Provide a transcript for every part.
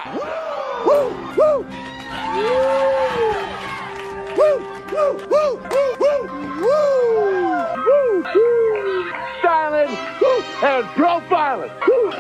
outside. Woo, woo. Woo, woo, woo, woo, woo, woo, woo. Styling and profiling. Woo, woo,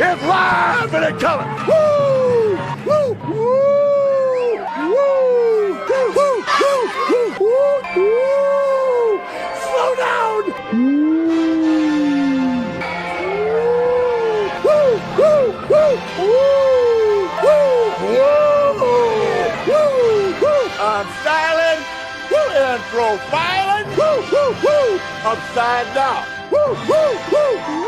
it's live and in color. Woo! Woo! Woo! Woo! Woo! Woo! Woo! Woo! Slow down. Woo! Woo! Woo! Woo! Woo! Woo! I'm styling and profiling. Woo! Woo! Woo! Upside down. Woo! Woo! Woo! Woo!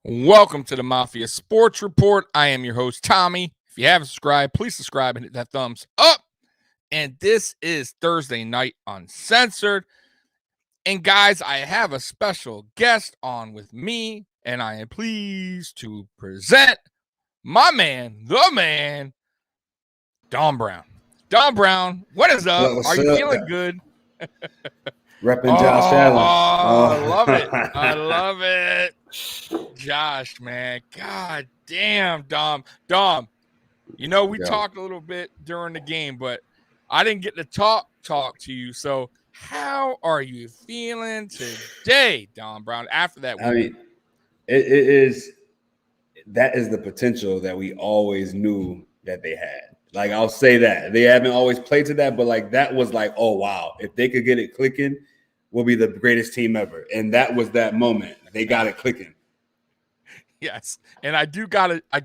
Welcome to the Mafia Sports Report. I am your host, Tommy. If you haven't subscribed, please subscribe and hit that thumbs up. And this is Thursday night Uncensored. And guys, I have a special guest on with me, and I am pleased to present my man, the man, Don Brown. Don Brown, what is up? Are you feeling good? Repping Josh Allen. I love it. I love it. Josh, man. God damn, Dom. Dom, you know, we talked a little bit during the game, but I didn't get to talk to you. So how are you feeling today, Don Brown, after that win? I mean, that is the potential that we always knew that they had. Like, I'll say that. They haven't always played to that, but like that was like, oh wow, if they could get it clicking, we'll be the greatest team ever. And that was that moment. They got it clicking. Yes. And I got it. I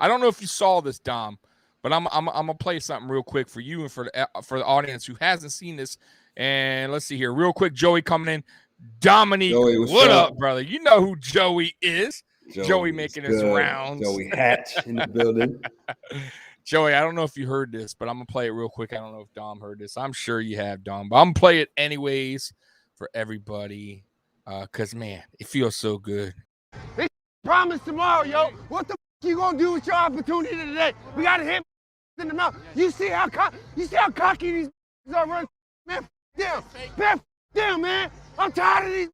don't know if you saw this, Dom, but I'm gonna play something real quick for you and for the audience who hasn't seen this. And let's see here, real quick. Joey coming in. Dominique, Joey, what up, brother? You know who Joey is. Joey making his good. rounds. Joey Hatch in the building. Joey, I don't know if you heard this, but I'm gonna play it real quick. I don't know if Dom heard this. I'm sure you have, Dom, but I'm gonna play it anyways for everybody. Cause man, it feels so good. They promise tomorrow, yo. What the you gonna do with your opportunity today? We gotta hit in the mouth. You see how cocky these are running? Man, damn, man. I'm tired of these.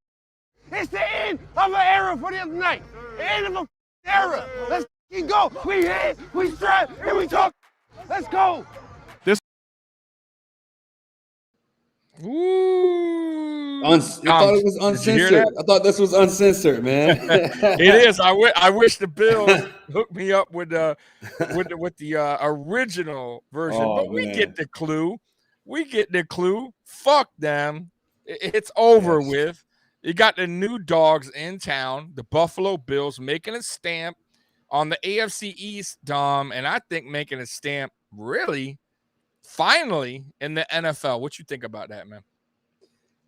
It's the end of an era for the other night. The end of an era. Let's go. We hit, we strap, and we talk. Let's go. Ooh. I thought it was uncensored. I thought this was uncensored, man. It is. I wish the Bills hooked me up with the original version, but we get the clue. Fuck them. It's over with. You got the new dogs in town, the Buffalo Bills, making a stamp on the AFC East, Dom, and I think making a stamp really finally in the NFL. What you think about that, man?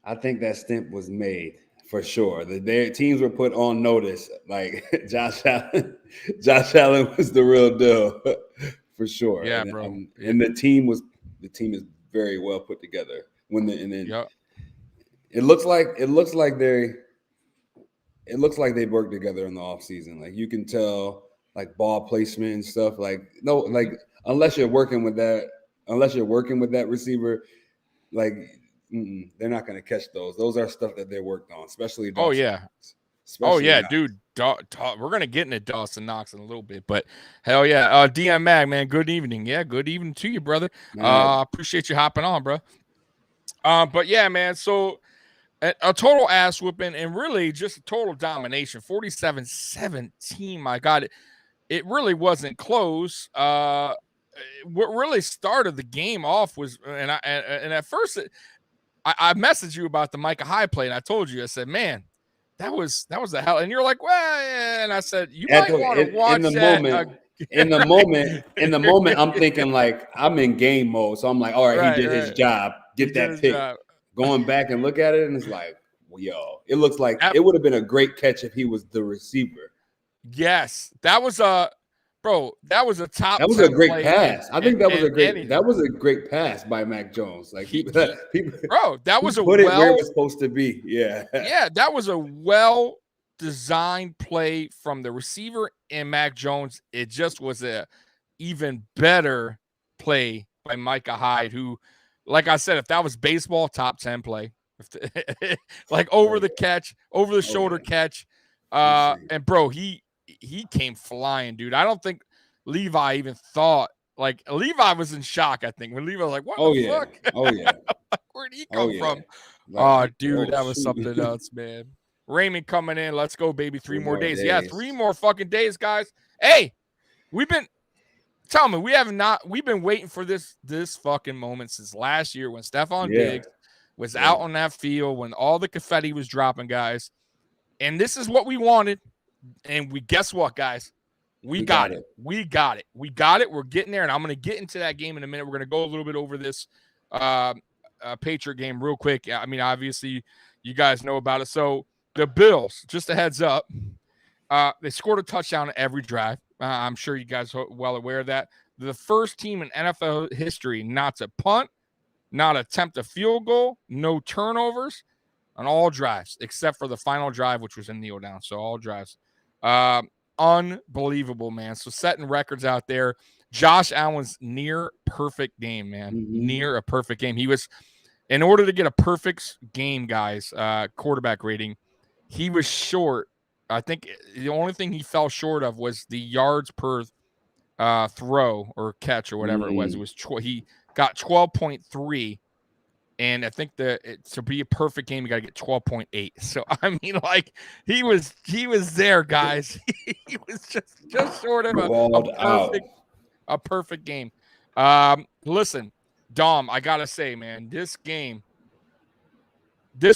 I think that stamp was made for sure. Their teams were put on notice. Like Josh Allen was the real deal for sure. Yeah, and, bro. And the team is very well put together. It looks like they worked together in the offseason. Like you can tell, like ball placement and stuff. Unless you're working with that receiver, like they're not going to catch those. Those are stuff that they worked on, especially. Dude. We're going to get into Dawson Knox in a little bit, but hell yeah. DM Mag, man, good evening. Yeah, good evening to you, brother. Appreciate you hopping on, bro. But yeah, man, so a total ass whooping and really just a total domination, 47-17. My God, it really wasn't close. What really started the game off was, and at first I messaged you about the Micah Hyde play, and I told you, I said, man, that was the hell. And you're like, well, yeah. And I said, you might want to watch that. In the moment, I'm thinking like I'm in game mode. So I'm like, all right, he did his job. Get that pick. Going back and look at it, and it's like, well, yo, it looks like it would have been a great catch if he was the receiver. Yes, that was a bro, that was a top. That was 10 a great play pass. I think that was a great. anything. That was a great pass by Mac Jones. Like bro, that was put it where it was supposed to be. Yeah. Yeah, that was a well-designed play from the receiver and Mac Jones. It just was a even better play by Micah Hyde, who, like I said, if that was baseball, top 10 play. Like over the catch, over the shoulder catch. And bro, he came flying, dude. I don't think Levi even thought, like, Levi was in shock, I think, when Levi was like, what the fuck? Oh yeah. Where'd he come from? Like, dude, that was something else, man. Raymond coming in. Let's go, baby. 3 more days. Yeah, 3 more fucking days, guys. Hey, we've been waiting for this fucking moment since last year when Stephon Diggs was out on that field, when all the confetti was dropping, guys. And this is what we wanted. And guess what, guys? We got it. We got it. We're getting there. And I'm going to get into that game in a minute. We're going to go a little bit over this Patriot game real quick. I mean, obviously, you guys know about it. So the Bills, just a heads up, they scored a touchdown every drive. I'm sure you guys are well aware of that. The first team in NFL history not to punt, not attempt a field goal, no turnovers on all drives, except for the final drive, which was a kneel down. So all drives. Unbelievable, man. So setting records out there. Josh Allen's near perfect game, man. Mm-hmm. Near a perfect game. He was, in order to get a perfect game, guys, quarterback rating, he was short. I think the only thing he fell short of was the yards per throw or catch or whatever it was. It was he got 12.3. And I think to be a perfect game, you got to get 12.8. So, I mean, like, he was there, guys. He was just short of a perfect game. Listen, Dom, I got to say, man, this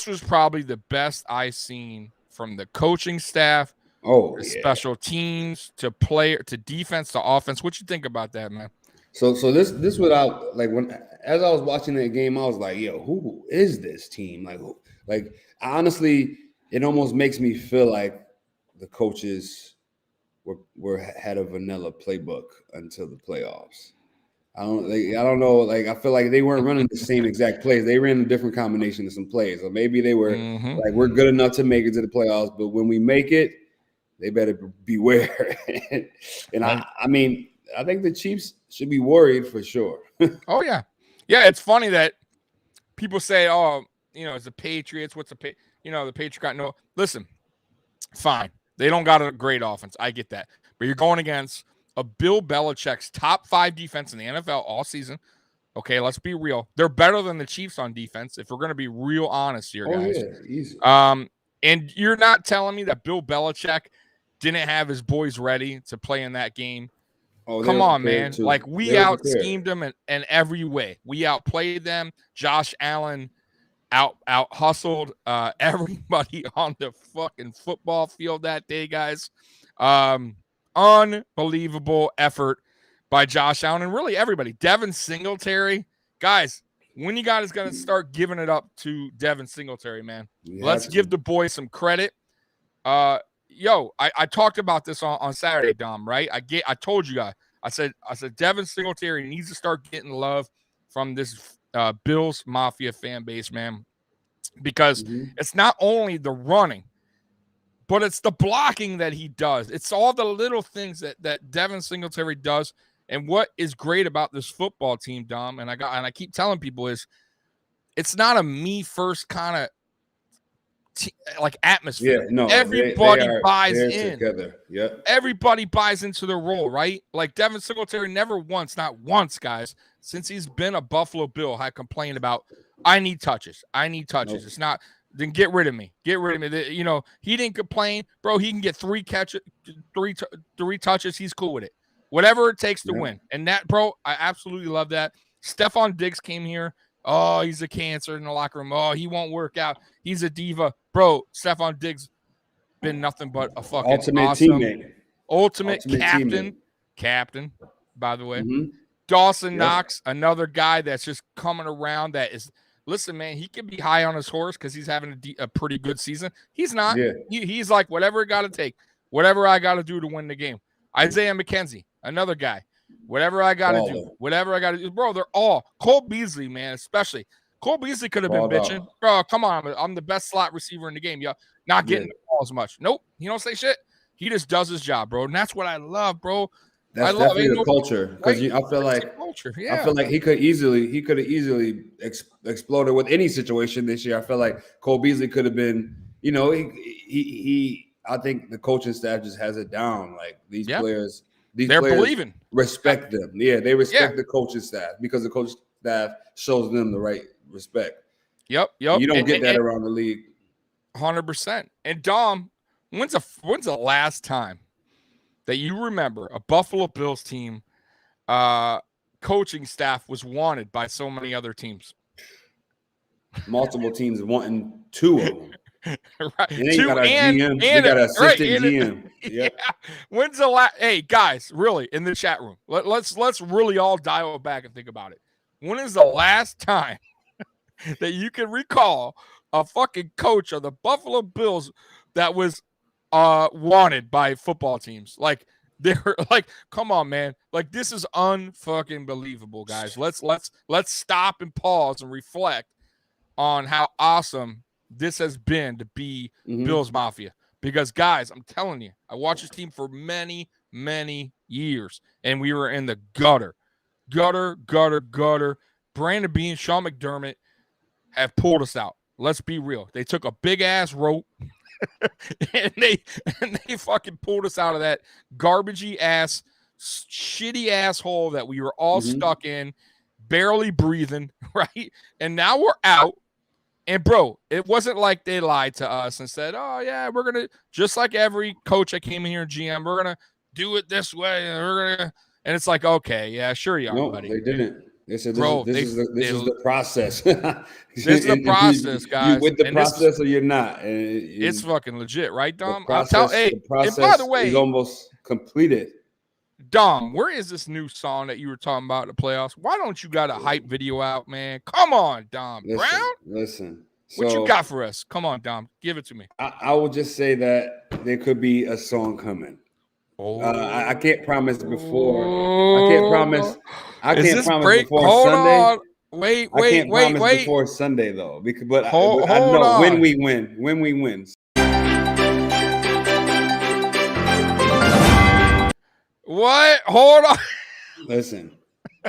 was probably the best I've seen from the coaching staff, special teams, to player, to defense, to offense. What you think about that, man? So this without, like, as I was watching that game, I was like, yo, who is this team? Like honestly, it almost makes me feel like the coaches had a vanilla playbook until the playoffs. I don't know. Like, I feel like they weren't running the same exact plays. They ran a different combination of some plays. Or maybe they were like, we're good enough to make it to the playoffs, but when we make it, they better beware. And I mean, I think the Chiefs should be worried for sure. Oh, yeah. Yeah, it's funny that people say, oh, it's the Patriots. What's the Patriots got no. Listen, fine. They don't got a great offense. I get that. But you're going against a Bill Belichick's top 5 defense in the NFL all season. Okay, let's be real. They're better than the Chiefs on defense, if we're going to be real honest here, guys. Oh, yeah, easy. And you're not telling me that Bill Belichick didn't have his boys ready to play in that game. Oh, come on, man. Too. Like, we out-schemed them in every way. We outplayed them. Josh Allen out-hustled everybody on the fucking football field that day, guys. Unbelievable effort by Josh Allen and really everybody. Devin Singletary. Guys, when you guys going to start giving it up to Devin Singletary, man? Let's give the boy some credit. I talked about this on Saturday, Dom, right? I told you guys. I said Devin Singletary needs to start getting love from this Bills Mafia fan base, man, because it's not only the running, but it's the blocking that he does. It's all the little things that Devin Singletary does. And what is great about this football team, Dom, and I keep telling people, is it's not a me first kind of like atmosphere. Yeah, no, everybody buys in together. Yeah, everybody buys into their role, right? Like, Devin Singletary not once, guys, since he's been a Buffalo Bill, had complained about, I need touches. Nope. It's not, then get rid of me. He didn't complain, bro. He can get 3 catches, 3 touches. He's cool with it. Whatever it takes to win. And that, bro, I absolutely love that. Stephon Diggs came here. Oh, he's a cancer in the locker room. Oh, he won't work out. He's a diva. Bro, Stephon Diggs been nothing but a fucking ultimate awesome teammate. Ultimate captain. Teammate. Captain, by the way. Dawson Knox, another guy that's just coming around that is, listen, man, he can be high on his horse because he's having a pretty good season. He's not. Yeah. He's like, whatever it got to take, whatever I got to do to win the game. Isaiah McKenzie, Another guy. Whatever I got to do. Whatever I got to do. Bro, they're all. Cole Beasley, man, especially. Cole Beasley could have been bitching. Bro, come on. I'm the best slot receiver in the game. Yo, not getting the ball as much. Nope. He don't say shit. He just does his job, bro. And that's what I love, bro. That's definitely the culture. Because I feel like culture. I feel like he could have easily exploded with any situation this year. I feel like Cole Beasley could have been, I think the coaching staff just has it down. Like these players, they're believing. Respect them. Yeah, they respect the coaching staff because the coaching staff shows them the right respect. Yep. You don't get that around the league. 100%. And Dom, when's the last time that you remember a Buffalo Bills team coaching staff was wanted by so many other teams? Multiple teams wanting two of them. Right. And they got a GM. They got an assistant GM. Yeah. When's the last? Hey guys, really in the chat room, let's really all dial back and think about it. When is the last time that you can recall a fucking coach of the Buffalo Bills that was wanted by football teams? Like they're like, come on, man. Like this is unfucking believable, guys. Let's stop and pause and reflect on how awesome this has been to be Bills Mafia. Because guys, I'm telling you, I watched this team for many, many years, and we were in the gutter. Brandon Beane, Sean McDermott have pulled us out. Let's be real. They took a big ass rope and they fucking pulled us out of that garbagey ass, shitty asshole that we were all stuck in, barely breathing, right? And now we're out. And bro, it wasn't like they lied to us and said, "Oh yeah, we're gonna," just like every coach that came in here, GM, we're gonna do it this way, and it's like, okay, yeah, sure you are, buddy. They didn't. They said, "This is the process." This is the process, guys. You with the process or you're not. It's fucking legit, right, Dom? The process and by the way, is almost completed. Dom, where is this new song that you were talking about in the playoffs? Why don't you got a hype video out, man? Come on, Dom. Brown? Listen. What you got for us? Come on, Dom. Give it to me. I will just say that there could be a song coming. I can't promise before. I can't promise. I can't promise before Sunday. On. Wait. Before Sunday though, but I know when we win. When we win. What? Hold on. Listen,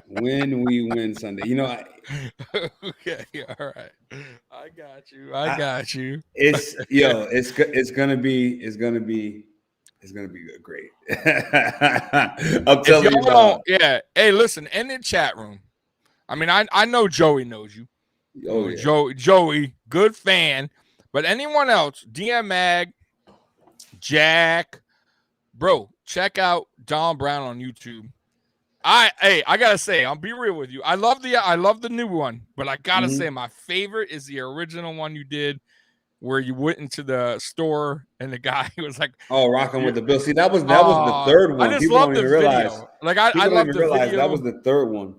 when we win Sunday, okay, all right. I got you. It's gonna be great. I'm telling you. Yeah. Hey, listen, in the chat room. I mean, I know Joey knows you. Oh, yeah. Joey, good fan. But anyone else, DM Mag, Jack, bro, check out Don Brown on YouTube. I gotta say, I'll be real with you. I love the new one, but I gotta say my favorite is the original one you did, where you went into the store and the guy was like, rocking with the Bills. See, that was the third one. I just love the video. Like I love the video. That was the third one.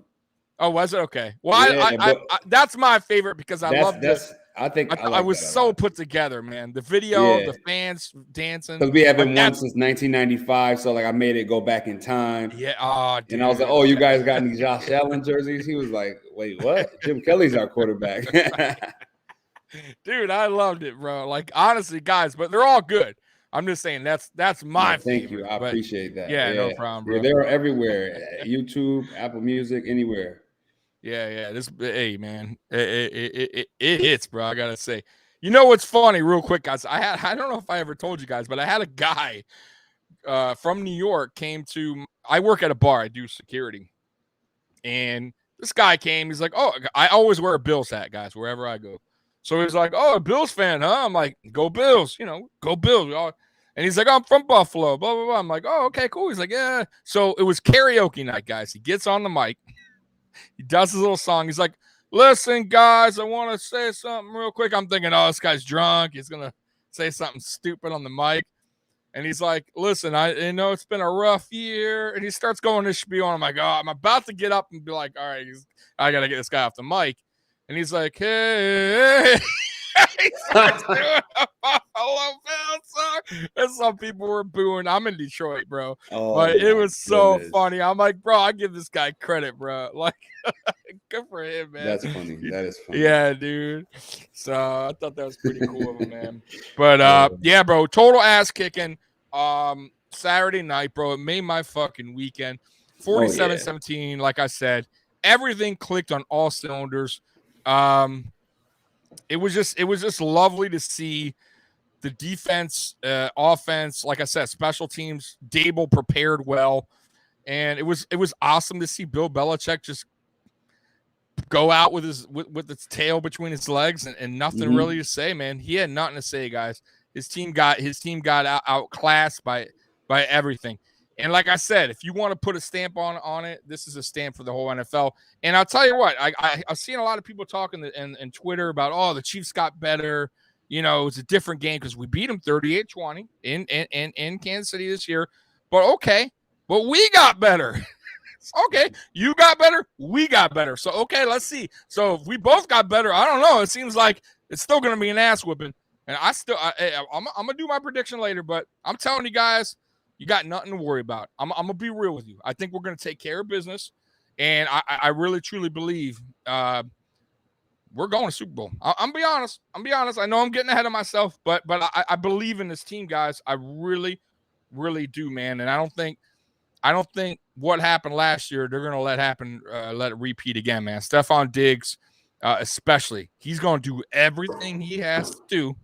Oh, was it? Okay. Well, I that's my favorite because I love this. I was so put together, man. The video, the fans dancing. Because we haven't won since 1995, so like I made it go back in time. Yeah. Oh, dude. And I was like, "Oh, you guys got any Josh Allen jerseys?" He was like, "Wait, what? Jim Kelly's our quarterback." Dude, I loved it, bro. Like honestly, guys, but they're all good. I'm just saying that's my favorite. Thank you. I appreciate that. Yeah, no problem, bro. Yeah, they're everywhere. YouTube, Apple Music, anywhere. Yeah. Hey, man, it hits, bro. I gotta say. You know what's funny, real quick, guys? I don't know if I ever told you guys, but I had a guy from New York came to. I work at a bar. I do security, and this guy came. He's like, "Oh, I always wear a Bills hat, guys, wherever I go." So he's like, "Oh, a Bills fan, huh?" I'm like, "Go Bills, go Bills." And he's like, "I'm from Buffalo, blah blah blah." I'm like, "Oh, okay, cool." He's like, "Yeah." So it was karaoke night, guys. He gets on the mic. He does his little song. He's like, "Listen, guys, I want to say something real quick." I'm thinking, oh, this guy's drunk. He's going to say something stupid on the mic. And he's like, "Listen, I know it's been a rough year." And he starts going this spiel. And I'm like, oh, I'm about to get up and be like, all right, I got to get this guy off the mic. And he's like, "Hey." He starts doing a Buffalo Bills song. And some people were booing. I'm in Detroit, bro. Oh, But it my was so goodness. funny. I'm like, bro, I give this guy credit, bro. Like, good for him, man. That's funny. That is funny. Yeah, dude. So I thought that was pretty cool of him, man. But yeah, bro, total ass kicking. Saturday night, bro. It made my fucking weekend. 47-17, like I said. Everything clicked on all cylinders. It was just lovely to see the defense, offense, like I said, special teams. Dable prepared well, and it was awesome to see Bill Belichick just go out with his tail between his legs and nothing really to say, man. He had nothing to say, guys. His team got outclassed by everything. And like I said, if you want to put a stamp on it, this is a stamp for the whole NFL. And I'll tell you what, I've seen a lot of people talking in Twitter about, oh, the Chiefs got better. You know, it's a different game because we beat them 38-20 in Kansas City this year. But okay, but we got better. Okay, you got better, we got better. So okay, let's see. So if we both got better, I don't know. It seems like it's still gonna be an ass whipping. And I'm gonna do my prediction later, but I'm telling you guys, you got nothing to worry about. I'm gonna be real with you. I think we're gonna take care of business, and I really truly believe we're going to Super Bowl. I'm be honest. I know I'm getting ahead of myself, but I believe in this team, guys. I really, really do, man. And I don't think what happened last year they're gonna let it repeat again, man. Stephon Diggs, especially, he's gonna do everything he has to do,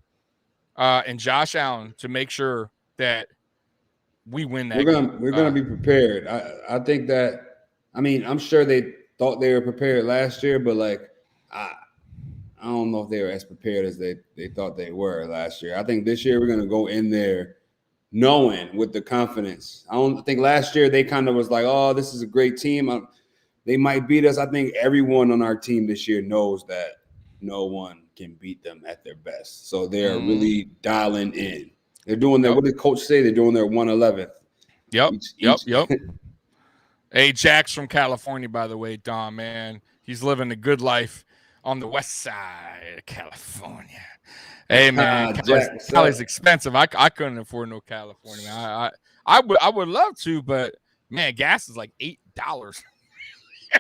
and Josh Allen to make sure that we win that game. We're gonna be prepared. I think that. I mean, I'm sure they thought they were prepared last year, but like I don't know if they were as prepared as they thought they were last year. I think this year we're going to go in there knowing with the confidence. I don't think last year they kind of was like, oh, this is a great team. They might beat us. I think everyone on our team this year knows that no one can beat them at their best. So they are really dialing in. They're doing their, what did coach say? They're doing their 111th. Yep. Hey, Jack's from California, by the way, Dom, man. He's living a good life on the west side of California. Hey, man, Cali's expensive. I couldn't afford no California, man. I would love to, but man, gas is like $8.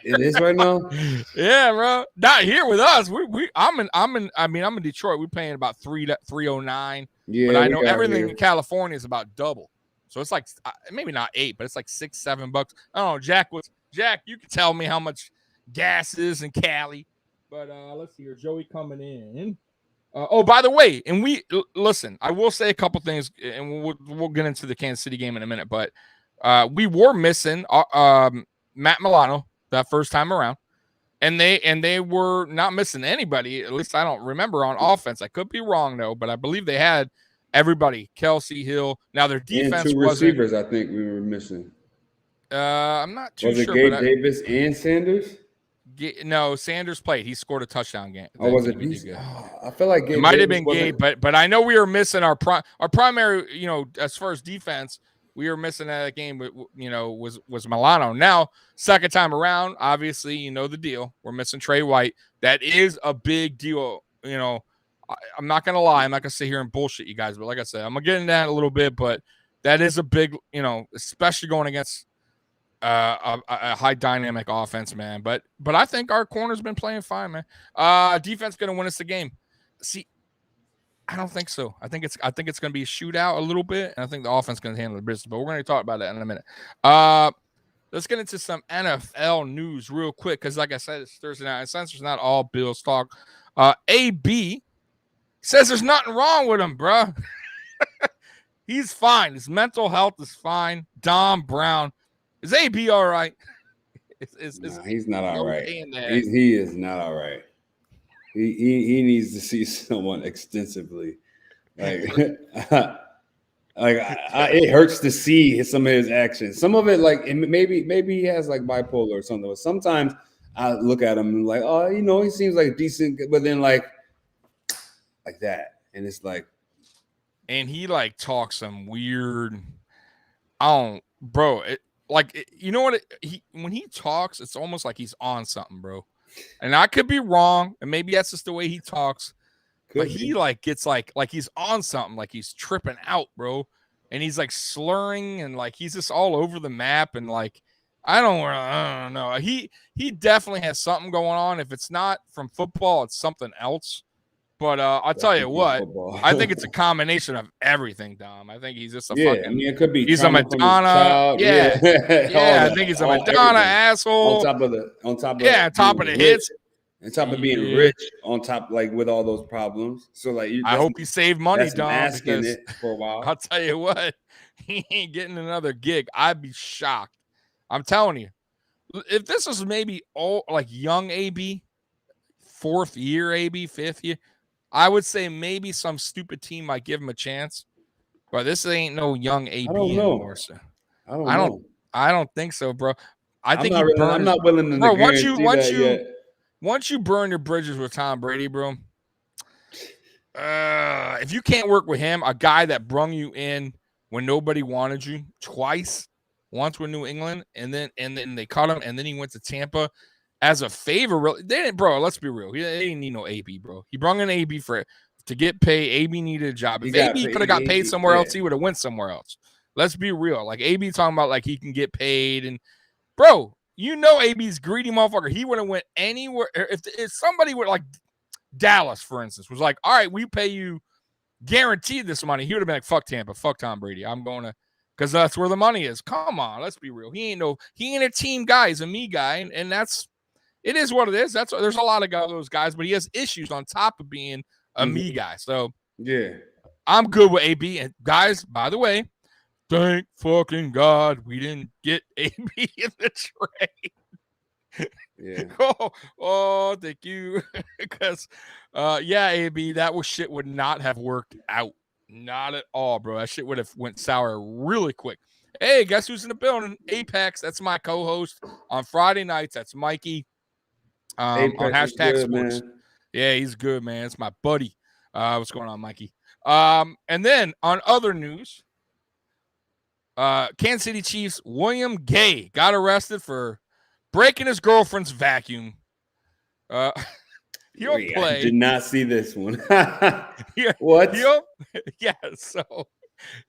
It is right now. Yeah, bro. Not here with us. I'm in Detroit. We're paying about $3.09. Yeah, but I know everything in California is about double. So it's like maybe not $8, but it's like $6, $7. I don't know. Jack, you can tell me how much gas is in Cali. But let's see here. Joey coming in. Oh, by the way, and listen, I will say a couple things, and we'll get into the Kansas City game in a minute. But we were missing Matt Milano that first time around, and they were not missing anybody. At least I don't remember on offense. I could be wrong though, but I believe they had everybody. Kelsey, Hill. Now their defense and two receivers. I think we were missing. I'm not too sure. Was it Gabe Davis and Sanders? No, Sanders played. He scored a touchdown game. Oh, was it? I feel like Gabe it might have been Gabe, but I know we were missing our primary. You know, as far as defense, we were missing that game. You know, was Milano. Now, second time around, obviously, you know the deal. We're missing Trey White. That is a big deal. You know, I'm not gonna lie. I'm not gonna sit here and bullshit you guys. But like I said, I'm gonna get into that a little bit. But that is a big, you know, especially going against a high dynamic offense, man. But I think our corner's been playing fine, man. Defense gonna win us the game. See, I don't think so. I think it's gonna be a shootout a little bit, and I think the offense gonna handle the business. But we're gonna talk about that in a minute. Let's get into some NFL news real quick, because like I said, it's Thursday night. Uncensored, not all Bills talk. AB says there's nothing wrong with him, bro. He's fine. His mental health is fine. Dom Brown. Is AB all right? No, he's not all right. He is not all right. He needs to see someone extensively. Like, it hurts to see some of his actions. Some of it, like, maybe he has like bipolar or something. But sometimes I look at him and like, oh, you know, he seems like decent, but then like that, and it's like, and he like talks some weird. Bro. You know what? When he talks, it's almost like he's on something, bro. And I could be wrong, and maybe that's just the way he talks. But he like gets like he's on something, like he's tripping out, bro. And he's like slurring and like he's just all over the map. And like I don't know. He definitely has something going on. If it's not from football, it's something else. But I'll tell you what, I think it's a combination of everything, Dom. I think he's just a fucking. I mean, it could be. He's a Madonna. Yeah. I think he's a Madonna asshole. On top of the hits. On top of being rich, on top like with all those problems. So like, I hope he saved money, Dom. Asking it for a while. I'll tell you what, he ain't getting another gig. I'd be shocked. I'm telling you, if this was maybe like young AB, 4th year AB, 5th year. I would say maybe some stupid team might give him a chance, but this ain't no young AB anymore. So I don't think so, bro. I'm not willing to. Bro, once you burn your bridges with Tom Brady, bro. If you can't work with him, a guy that brung you in when nobody wanted you twice, once with New England, and then they cut him, and then he went to Tampa. As a favor, really, they didn't, bro. Let's be real. They didn't need no AB, bro. He brought in AB to get paid. AB needed a job. If AB could have got paid somewhere else, he would have went somewhere else. Let's be real. Like AB talking about like he can get paid, and bro, you know AB's greedy motherfucker. He would have went anywhere. If somebody would like Dallas, for instance, was like, all right, we pay you guaranteed this money, he would have been like, fuck Tampa, fuck Tom Brady. I'm going to. Because that's where the money is. Come on, let's be real. He ain't a team guy. He's a me guy, and it is what it is. There's a lot of those guys, but he has issues on top of being a me guy. So yeah, I'm good with AB. And guys, by the way, thank fucking God we didn't get AB in the trade. Yeah. oh, thank you. Because AB, shit would not have worked out. Not at all, bro. That shit would have went sour really quick. Hey, guess who's in the building? Apex. That's my co-host on Friday nights. That's Mikey. On hashtag sports. Man. Yeah, he's good, man. It's my buddy. What's going on, Mikey? And then on other news, Kansas City Chiefs William Gay got arrested for breaking his girlfriend's vacuum. He'll play. I did not see this one. What? So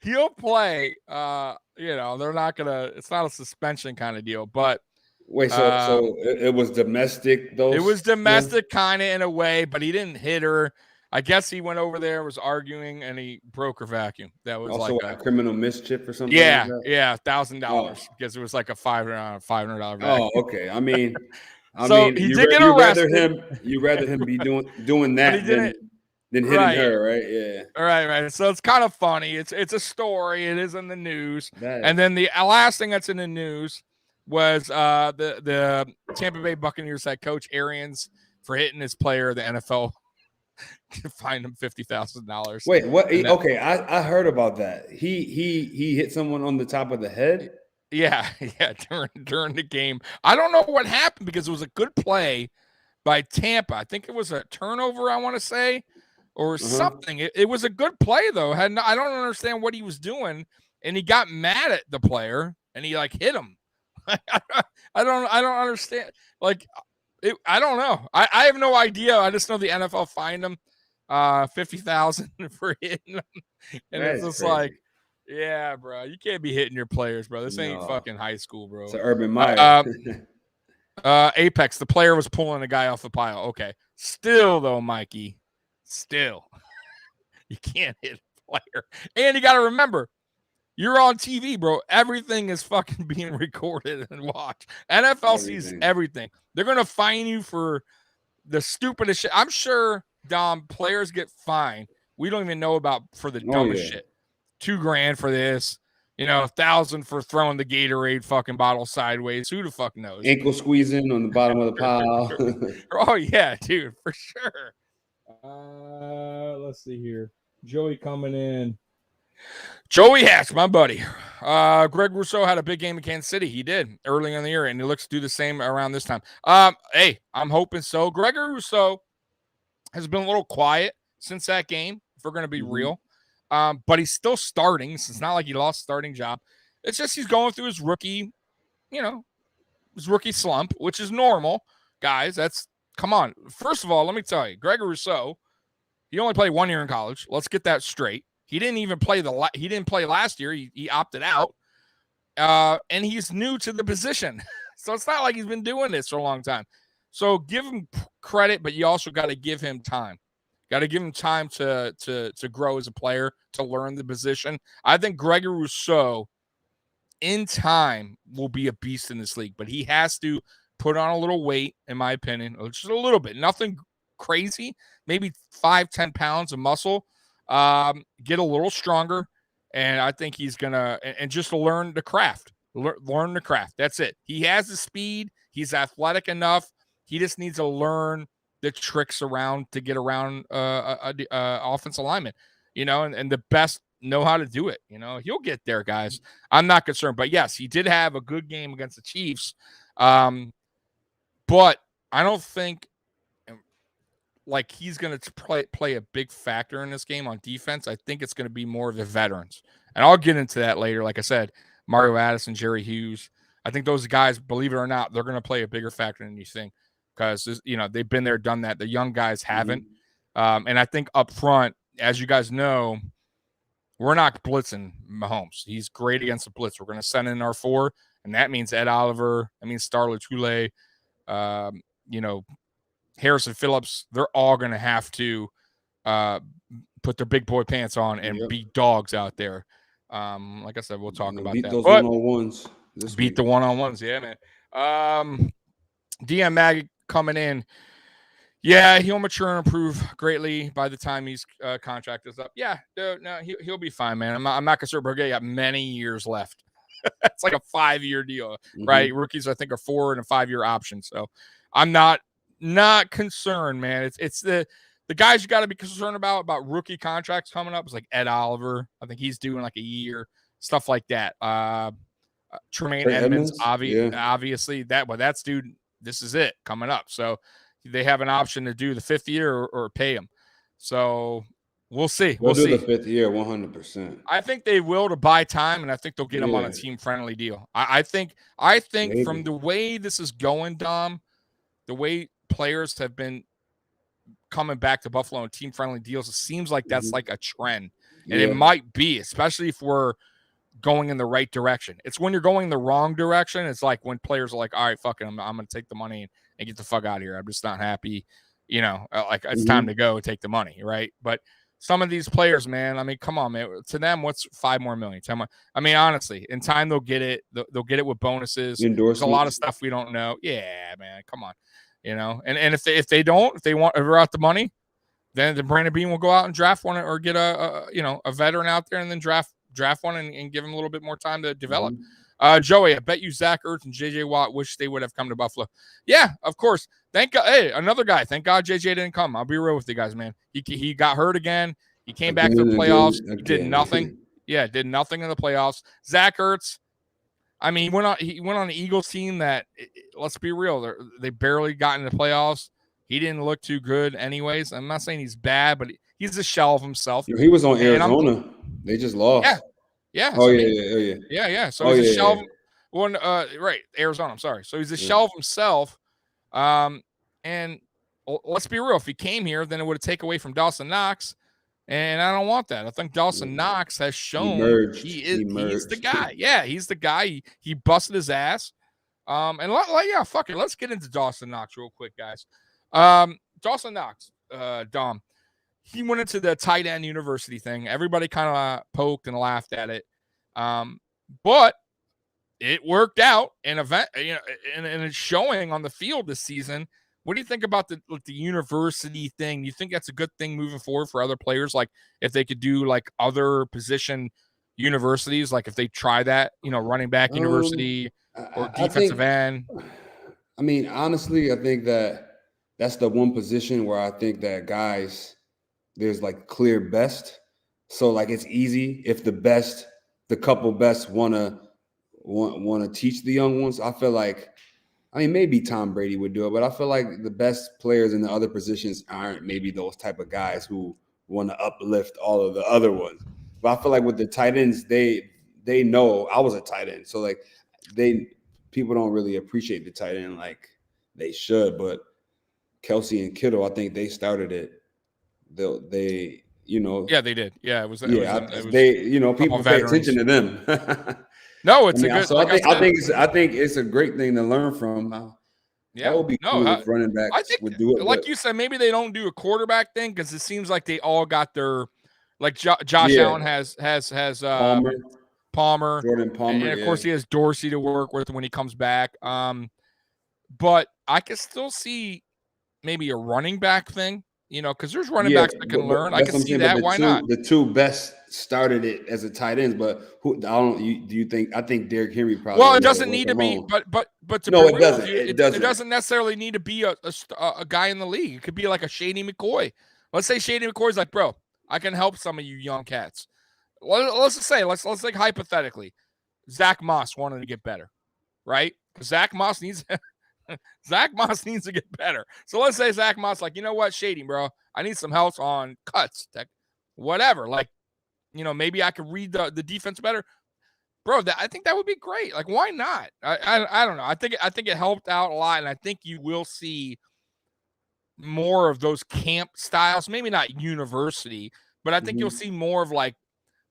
he'll play. They're not gonna. It's not a suspension kind of deal, but. Wait, so it was domestic, though? It was domestic kind of in a way, but he didn't hit her. I guess he went over there, was arguing, and he broke her vacuum. That was also like a criminal mischief or something. Yeah, like that? $1,000 because it was like a $500 vacuum. Oh, okay. I mean, he did get arrested. You rather him be doing that than hitting her, right? Yeah. Right. So it's kind of funny. It's a story. It is in the news. And then the last thing that's in the news was the Tampa Bay Buccaneers head coach Arians for hitting his player. The NFL fined him $50,000. Wait, what? Okay, I heard about that. He hit someone on the top of the head. Yeah, during the game. I don't know what happened because it was a good play by Tampa. I think it was a turnover, I want to say, or something. It was a good play though. I don't understand what he was doing, and he got mad at the player and he like hit him. I don't understand. Like, I don't know. I have no idea. I just know the NFL fined him $50,000 for hitting him, and it's just crazy. Like, yeah, bro, you can't be hitting your players, bro. This ain't fucking high school, bro. It's Urban Meyer. Apex, the player was pulling a guy off the pile. Okay, still though, Mikey, you can't hit a player, and you got to remember. You're on TV, bro. Everything is fucking being recorded and watched. NFL sees everything. They're going to fine you for the stupidest shit. I'm sure, Dom, players get fined. We don't even know about for the dumbest shit. $2,000 for this. $1,000 for throwing the Gatorade fucking bottle sideways. Who the fuck knows? Ankle squeezing on the bottom of the pile. Oh, yeah, dude, for sure. Let's see here. Joey coming in. Joey Hatch, my buddy. Greg Rousseau had a big game in Kansas City. He did early in the year, and he looks to do the same around this time. Hey, I'm hoping so. Gregory Rousseau has been a little quiet since that game, if we're going to be real. But he's still starting. So it's not like he lost starting job. It's just he's going through his rookie slump, which is normal. Guys, come on. First of all, let me tell you, Gregory Rousseau He only played 1 year in college. Let's get that straight. He didn't even play he didn't play last year. He opted out. And he's new to the position. So it's not like he's been doing this for a long time. So give him credit, but you also got to give him time. Got to give him time to grow as a player, to learn the position. I think Gregory Rousseau, in time, will be a beast in this league, but he has to put on a little weight, in my opinion, just a little bit. Nothing crazy, maybe 5-10 pounds of muscle. Get a little stronger, and I think he's gonna and just learn the craft. Learn the craft. That's it. He has the speed. He's athletic enough. He just needs to learn the tricks around to get around offensive alignment, and the best know how to do it. He'll get there, guys. I'm not concerned, but yes, he did have a good game against the Chiefs. But I don't think like he's going to play a big factor in this game on defense. I think it's going to be more of the veterans, and I'll get into that later. Like I said, Mario Addison, Jerry Hughes. I think those guys, believe it or not, they're going to play a bigger factor than you think because they've been there, done that. The young guys haven't, and I think up front, as you guys know, we're not blitzing Mahomes. He's great against the blitz. We're going to send in our 4, and that means Ed Oliver. That means Star Lotulelei. Harrison Phillips. They're all going to have to put their big boy pants on and be dogs out there. Like I said, we'll talk about beat that. Those one-on-ones. Beat the one-on-ones. Yeah, man. DM Mag coming in. Yeah, he'll mature and improve greatly by the time his contract is up. Yeah, no, he'll be fine, man. I'm not concerned. He got many years left. It's like a 5-year deal, right? Rookies, I think, are 4 and a 5-year option. So I'm not concerned, man. It's the guys you got to be concerned about rookie contracts coming up. It's like Ed Oliver. I think he's doing like a year, stuff like that. Tremaine Edmonds, obviously that's dude. This is it coming up. So they have an option to do the 5th year or pay him. So we'll see. We'll do the 5th year, 100%. I think they will to buy time, and I think they'll get him on a team-friendly deal. I think maybe. From the way this is going, Dom, the way players have been coming back to Buffalo on team-friendly deals, it seems like that's like a trend. And it might be, especially if we're going in the right direction. It's when you're going the wrong direction. It's like when players are like, all right, fuck it, I'm going to take the money and get the fuck out of here. I'm just not happy. Like it's time to go take the money, right? But some of these players, man, I mean, come on, man. To them, what's 5 more million? 10 more? I mean, honestly, in time they'll get it. They'll get it with bonuses. There's a lot of stuff we don't know. Yeah, man, come on. And if they want to out the money, then Brandon Beane will go out and draft one or get a veteran out there and then draft one and give him a little bit more time to develop. Joey, I bet you Zach Ertz and J.J. Watt wish they would have come to Buffalo. Yeah, of course. Thank God. Hey, another guy. Thank God J.J. didn't come. I'll be real with you guys, man. He got hurt again. He came back to the playoffs. He did nothing. Yeah, did nothing in the playoffs. Zach Ertz, I mean, he went on the Eagles team that, let's be real, they barely got into the playoffs. He didn't look too good anyways. I'm not saying he's bad, but he's a shell of himself. He was on Arizona. They just lost. Yeah. Yeah. Oh, yeah. So he's a shell of right, Arizona, I'm sorry. So he's a shell of himself. And let's be real, if he came here, then it would have taken away from Dawson Knox. And I don't want that. I think Dawson Knox has shown he's the guy. Yeah, he's the guy. He busted his ass. Fuck it. Let's get into Dawson Knox real quick, guys. Dawson Knox, Dom, he went into the tight end university thing. Everybody kind of poked and laughed at it. But it worked out and it's showing on the field this season. What do you think about the university thing? Do you think that's a good thing moving forward for other players? Like if they could do like other position universities, like if they try that, running back university or defensive end. I mean, honestly, I think that's the one position where I think that guys, there's like clear best. So like it's easy if the couple best want to teach the young ones. I feel like, I mean, maybe Tom Brady would do it, but I feel like the best players in the other positions aren't maybe those type of guys who want to uplift all of the other ones. But I feel like with the tight ends, they know I was a tight end. So like people don't really appreciate the tight end like they should. But Kelsey and Kittle, I think they started it they you know. Yeah, they did. Yeah, it was They a couple people pay veterans. attention to them. No, it's a good. So like I think it's a great thing to learn from. Yeah, That would be cool if running backs I think, would do it. like you said, maybe they don't do a quarterback thing because it seems like they all got their, like Josh Allen has Palmer, Jordan Palmer, and of course he has Dorsey to work with when he comes back. But I can still see maybe a running back thing, because there's running backs that can learn. I can see that. Why not? The two best started it as a tight ends, but who? Do you think? I think Derrick Henry probably. Well, it doesn't need to be, but to no, it doesn't. It doesn't necessarily need to be a guy in the league. It could be like a Shady McCoy. Let's say Shady McCoy's like, bro, I can help some of you young cats. Let's just say, let's think hypothetically, Zach Moss wanted to get better, right? Because Zach Moss needs to get better. So let's say Zach Moss, like, you know what, Shady, bro, I need some help on cuts, whatever. Like, maybe I could read the defense better, bro. I think that would be great. Like, why not? I don't know. I think it helped out a lot, and I think you will see more of those camp styles. Maybe not university, but I think you'll see more of like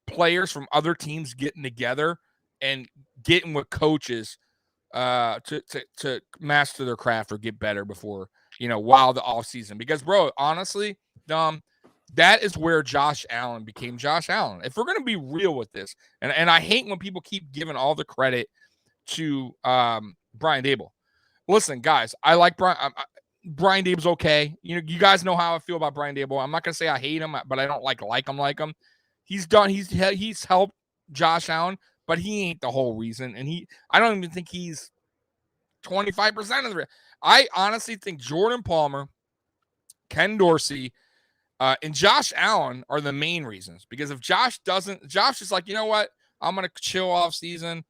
players from other teams getting together and getting with coaches to master their craft or get better before, while the off season. Because, bro, honestly, that is where Josh Allen became Josh Allen. If we're going to be real with this, and I hate when people keep giving all the credit to Brian Daboll. Listen, guys, I like Brian. Brian Daboll's okay. You guys know how I feel about Brian Daboll. I'm not going to say I hate him, but I don't like him. He's helped Josh Allen, but he ain't the whole reason. And I don't even think he's 25% of the. I honestly think Jordan Palmer, Ken Dorsey, and Josh Allen are the main reasons. Because if Josh is like, you know what, I'm gonna chill off season.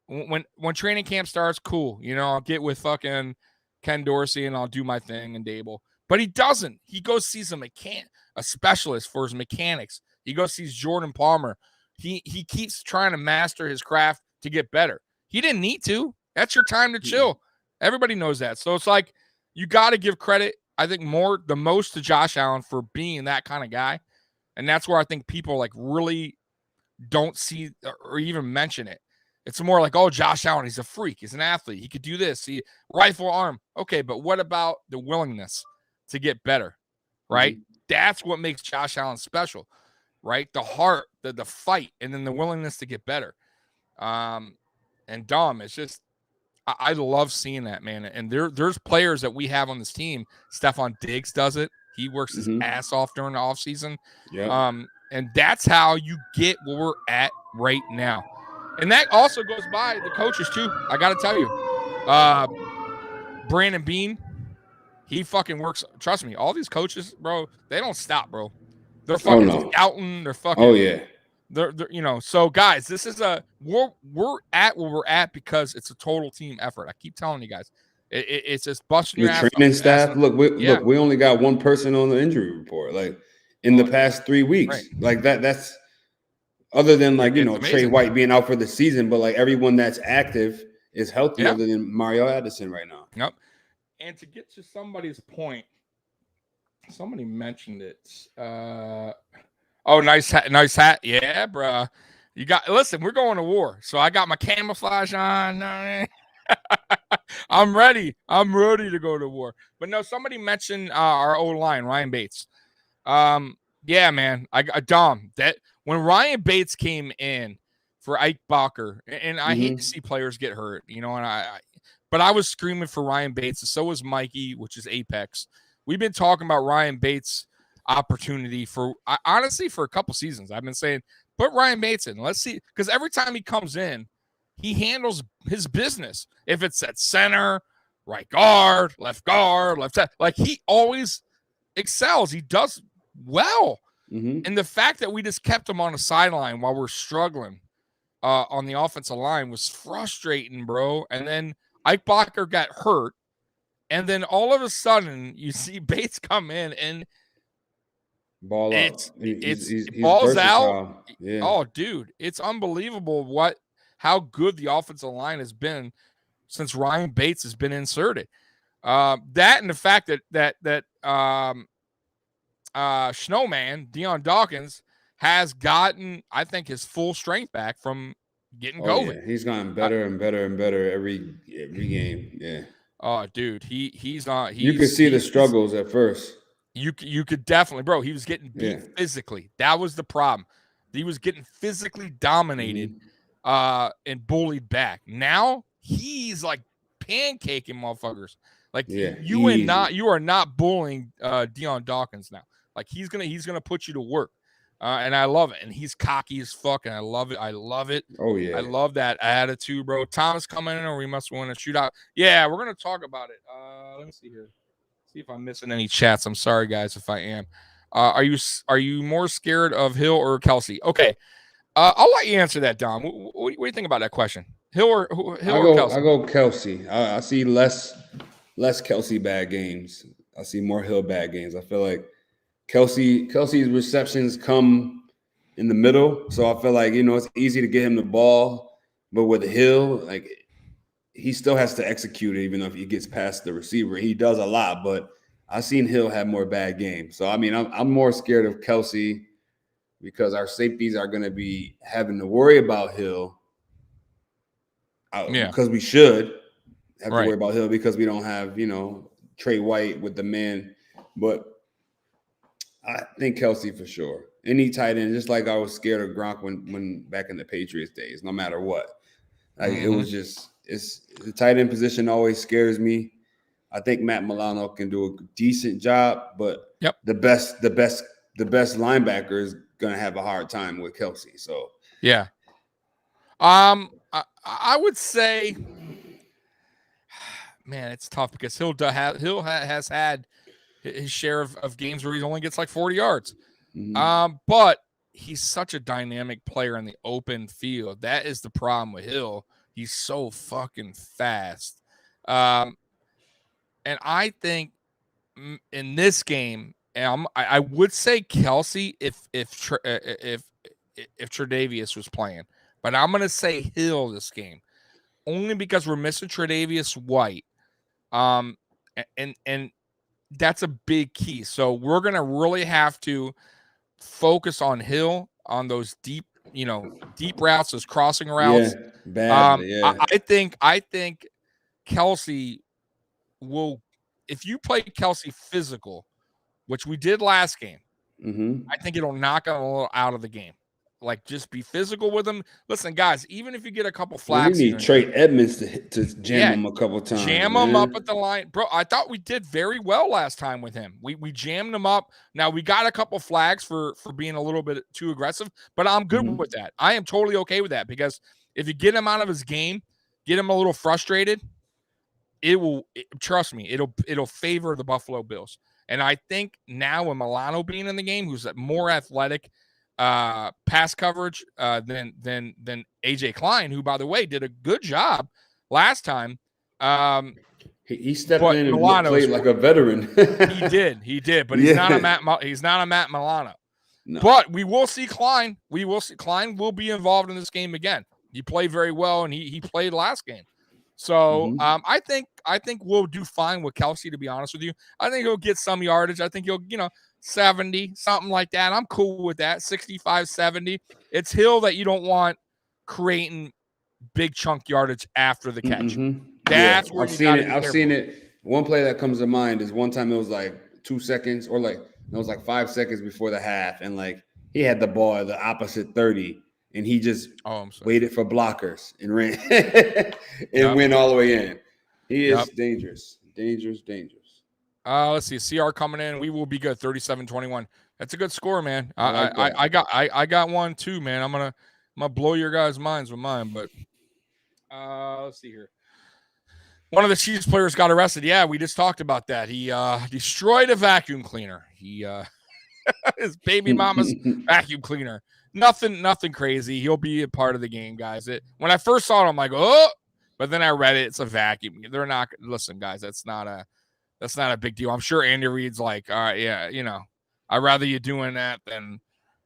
When training camp starts, cool. I'll get with fucking Ken Dorsey and I'll do my thing and Daboll. But he doesn't. He goes sees a specialist for his mechanics. He goes sees Jordan Palmer. He keeps trying to master his craft to get better. He didn't need to. That's your time to chill. Everybody knows that. So it's like you got to give credit, I think, the most to Josh Allen for being that kind of guy. And that's where I think people like really don't see or even mention it. It's more like, oh, Josh Allen, he's a freak. He's an athlete. He could do this. He rifle arm. Okay, but what about the willingness to get better, right? That's what makes Josh Allen special, right? The heart, the fight, and then the willingness to get better. And Dom, it's just, I love seeing that, man. And there's players that we have on this team. Stephon Diggs does it. He works his ass off during the offseason. Yeah. And that's how you get where we're at right now. And that also goes by the coaches, too. I got to tell you. Brandon Beane, he fucking works. Trust me, all these coaches, bro, they don't stop, bro. They're fucking scouting. They're fucking. Oh, yeah. They're so guys, this is we're at where we're at because it's a total team effort. I keep telling you guys, it's just busting your ass. Training staff. Look, we only got one person on the injury report. Like in the past 3 weeks, right. Like that's other than like Trey White being out for the season, but like everyone that's active is healthy other than Mario Addison right now. Yep. And to get to somebody's point, somebody mentioned it. Oh, nice hat. Yeah, bro. Listen, we're going to war. So I got my camouflage on. I'm ready. I'm ready to go to war. But no, somebody mentioned our O-line, Ryan Bates. Yeah, man. Dom, that when Ryan Bates came in for Ike Bacher, and I hate to see players get hurt, but I was screaming for Ryan Bates, and so was Mikey, which is Apex. We've been talking about Ryan Bates' opportunity honestly for a couple seasons. I've been saying, put Ryan Bates in. Let's see, because every time he comes in, he handles his business. If it's at center, right guard, left side, like he always excels. He does well. And the fact that we just kept him on the sideline while we're struggling on the offensive line was frustrating, bro. And then Ike Bacher got hurt. And then all of a sudden you see Bates come in and ball out. He's balls out. Yeah. Oh, dude, it's unbelievable how good the offensive line has been since Ryan Bates has been inserted. That and the fact that Snowman, Deion Dawkins, has gotten, I think, his full strength back from getting COVID. Yeah. He's gotten better and better and better every game. Yeah. Oh, dude, he's on. You could see the struggles at first. You could definitely, bro. He was getting beat physically. That was the problem. He was getting physically dominated, and bullied back. Now he's like pancaking motherfuckers. Like you are not bullying Deion Dawkins now. Like he's gonna put you to work. And I love it. And he's cocky as fuck, and I love it. I love it. Oh, yeah. I love that attitude, bro. Thomas coming in, or we must win a shootout. Yeah, we're going to talk about it. Let me see here. See if I'm missing any chats. I'm sorry, guys, if I am. Are you more scared of Hill or Kelsey? Okay. I'll let you answer that, Dom. What do you think about that question? Hill or Kelsey? I go Kelsey. I see less Kelsey bad games. I see more Hill bad games. I feel like Kelsey's receptions come in the middle, so I feel like it's easy to get him the ball, but with Hill, like he still has to execute it, even if he gets past the receiver. He does a lot, but I've seen Hill have more bad games. So I mean, I'm more scared of Kelsey because our safeties are going to be having to worry about Hill. Because we should have to worry about Hill because we don't have Trey White with the man, but I think Kelsey for sure. Any tight end, just like I was scared of Gronk when back in the Patriots days, no matter what. Like it was it's the tight end position always scares me. I think Matt Milano can do a decent job, but the best linebacker is gonna have a hard time with Kelsey. So yeah. I would say, man, it's tough because Hill has had his share of games where he only gets like 40 yards. But he's such a dynamic player in the open field. That is the problem with Hill. He's so fucking fast. And I think in this game, I would say Kelsey if Tre'Davious was playing, but I'm gonna say Hill this game only because we're missing Tre'Davious White. And that's a big key. So we're going to really have to focus on Hill on those deep routes, those crossing routes. I think Kelsey will, if you play Kelsey physical, which we did last game, I think it'll knock him a little out of the game. Like, just be physical with him. Listen, guys, even if you get a couple flags, we need Trey Edmonds to jam him a couple times. Jam him up at the line. Bro, I thought we did very well last time with him. We jammed him up. Now, we got a couple flags for being a little bit too aggressive, but I'm good with that. I am totally okay with that because if you get him out of his game, get him a little frustrated, trust me, it'll favor the Buffalo Bills. And I think now with Milano being in the game, who's more athletic, pass coverage than AJ Klein, who, by the way, did a good job last time. He stepped in and played like a veteran. he did, but he's not a Matt Milano. No. But we will see Klein. Klein will be involved in this game again. He played very well, and he played last game. So I think we'll do fine with Kelsey, to be honest with you. I think he'll get some yardage. I think he'll 70, something like that. I'm cool with that. 65, 70. It's Hill that you don't want creating big chunk yardage after the catch. That's where I've seen it. One play that comes to mind is one time it was like 2 seconds or it was like 5 seconds before the half. And like he had the ball at the opposite 30 and he just waited for blockers and ran and went all the way in. He is dangerous. Let's see. CR coming in. We will be good. 37-21. That's a good score, man. I got one too, man. I'm gonna blow your guys' minds with mine. But let's see here. One of the Chiefs players got arrested. Yeah, we just talked about that. He destroyed a vacuum cleaner. He his baby mama's vacuum cleaner. Nothing crazy. He'll be a part of the game, guys. When I first saw it, I'm like, oh, but then I read it. It's a vacuum. They're not. Listen, guys. That's not a big deal. I'm sure Andy Reid's like, all right, yeah, I'd rather you doing that than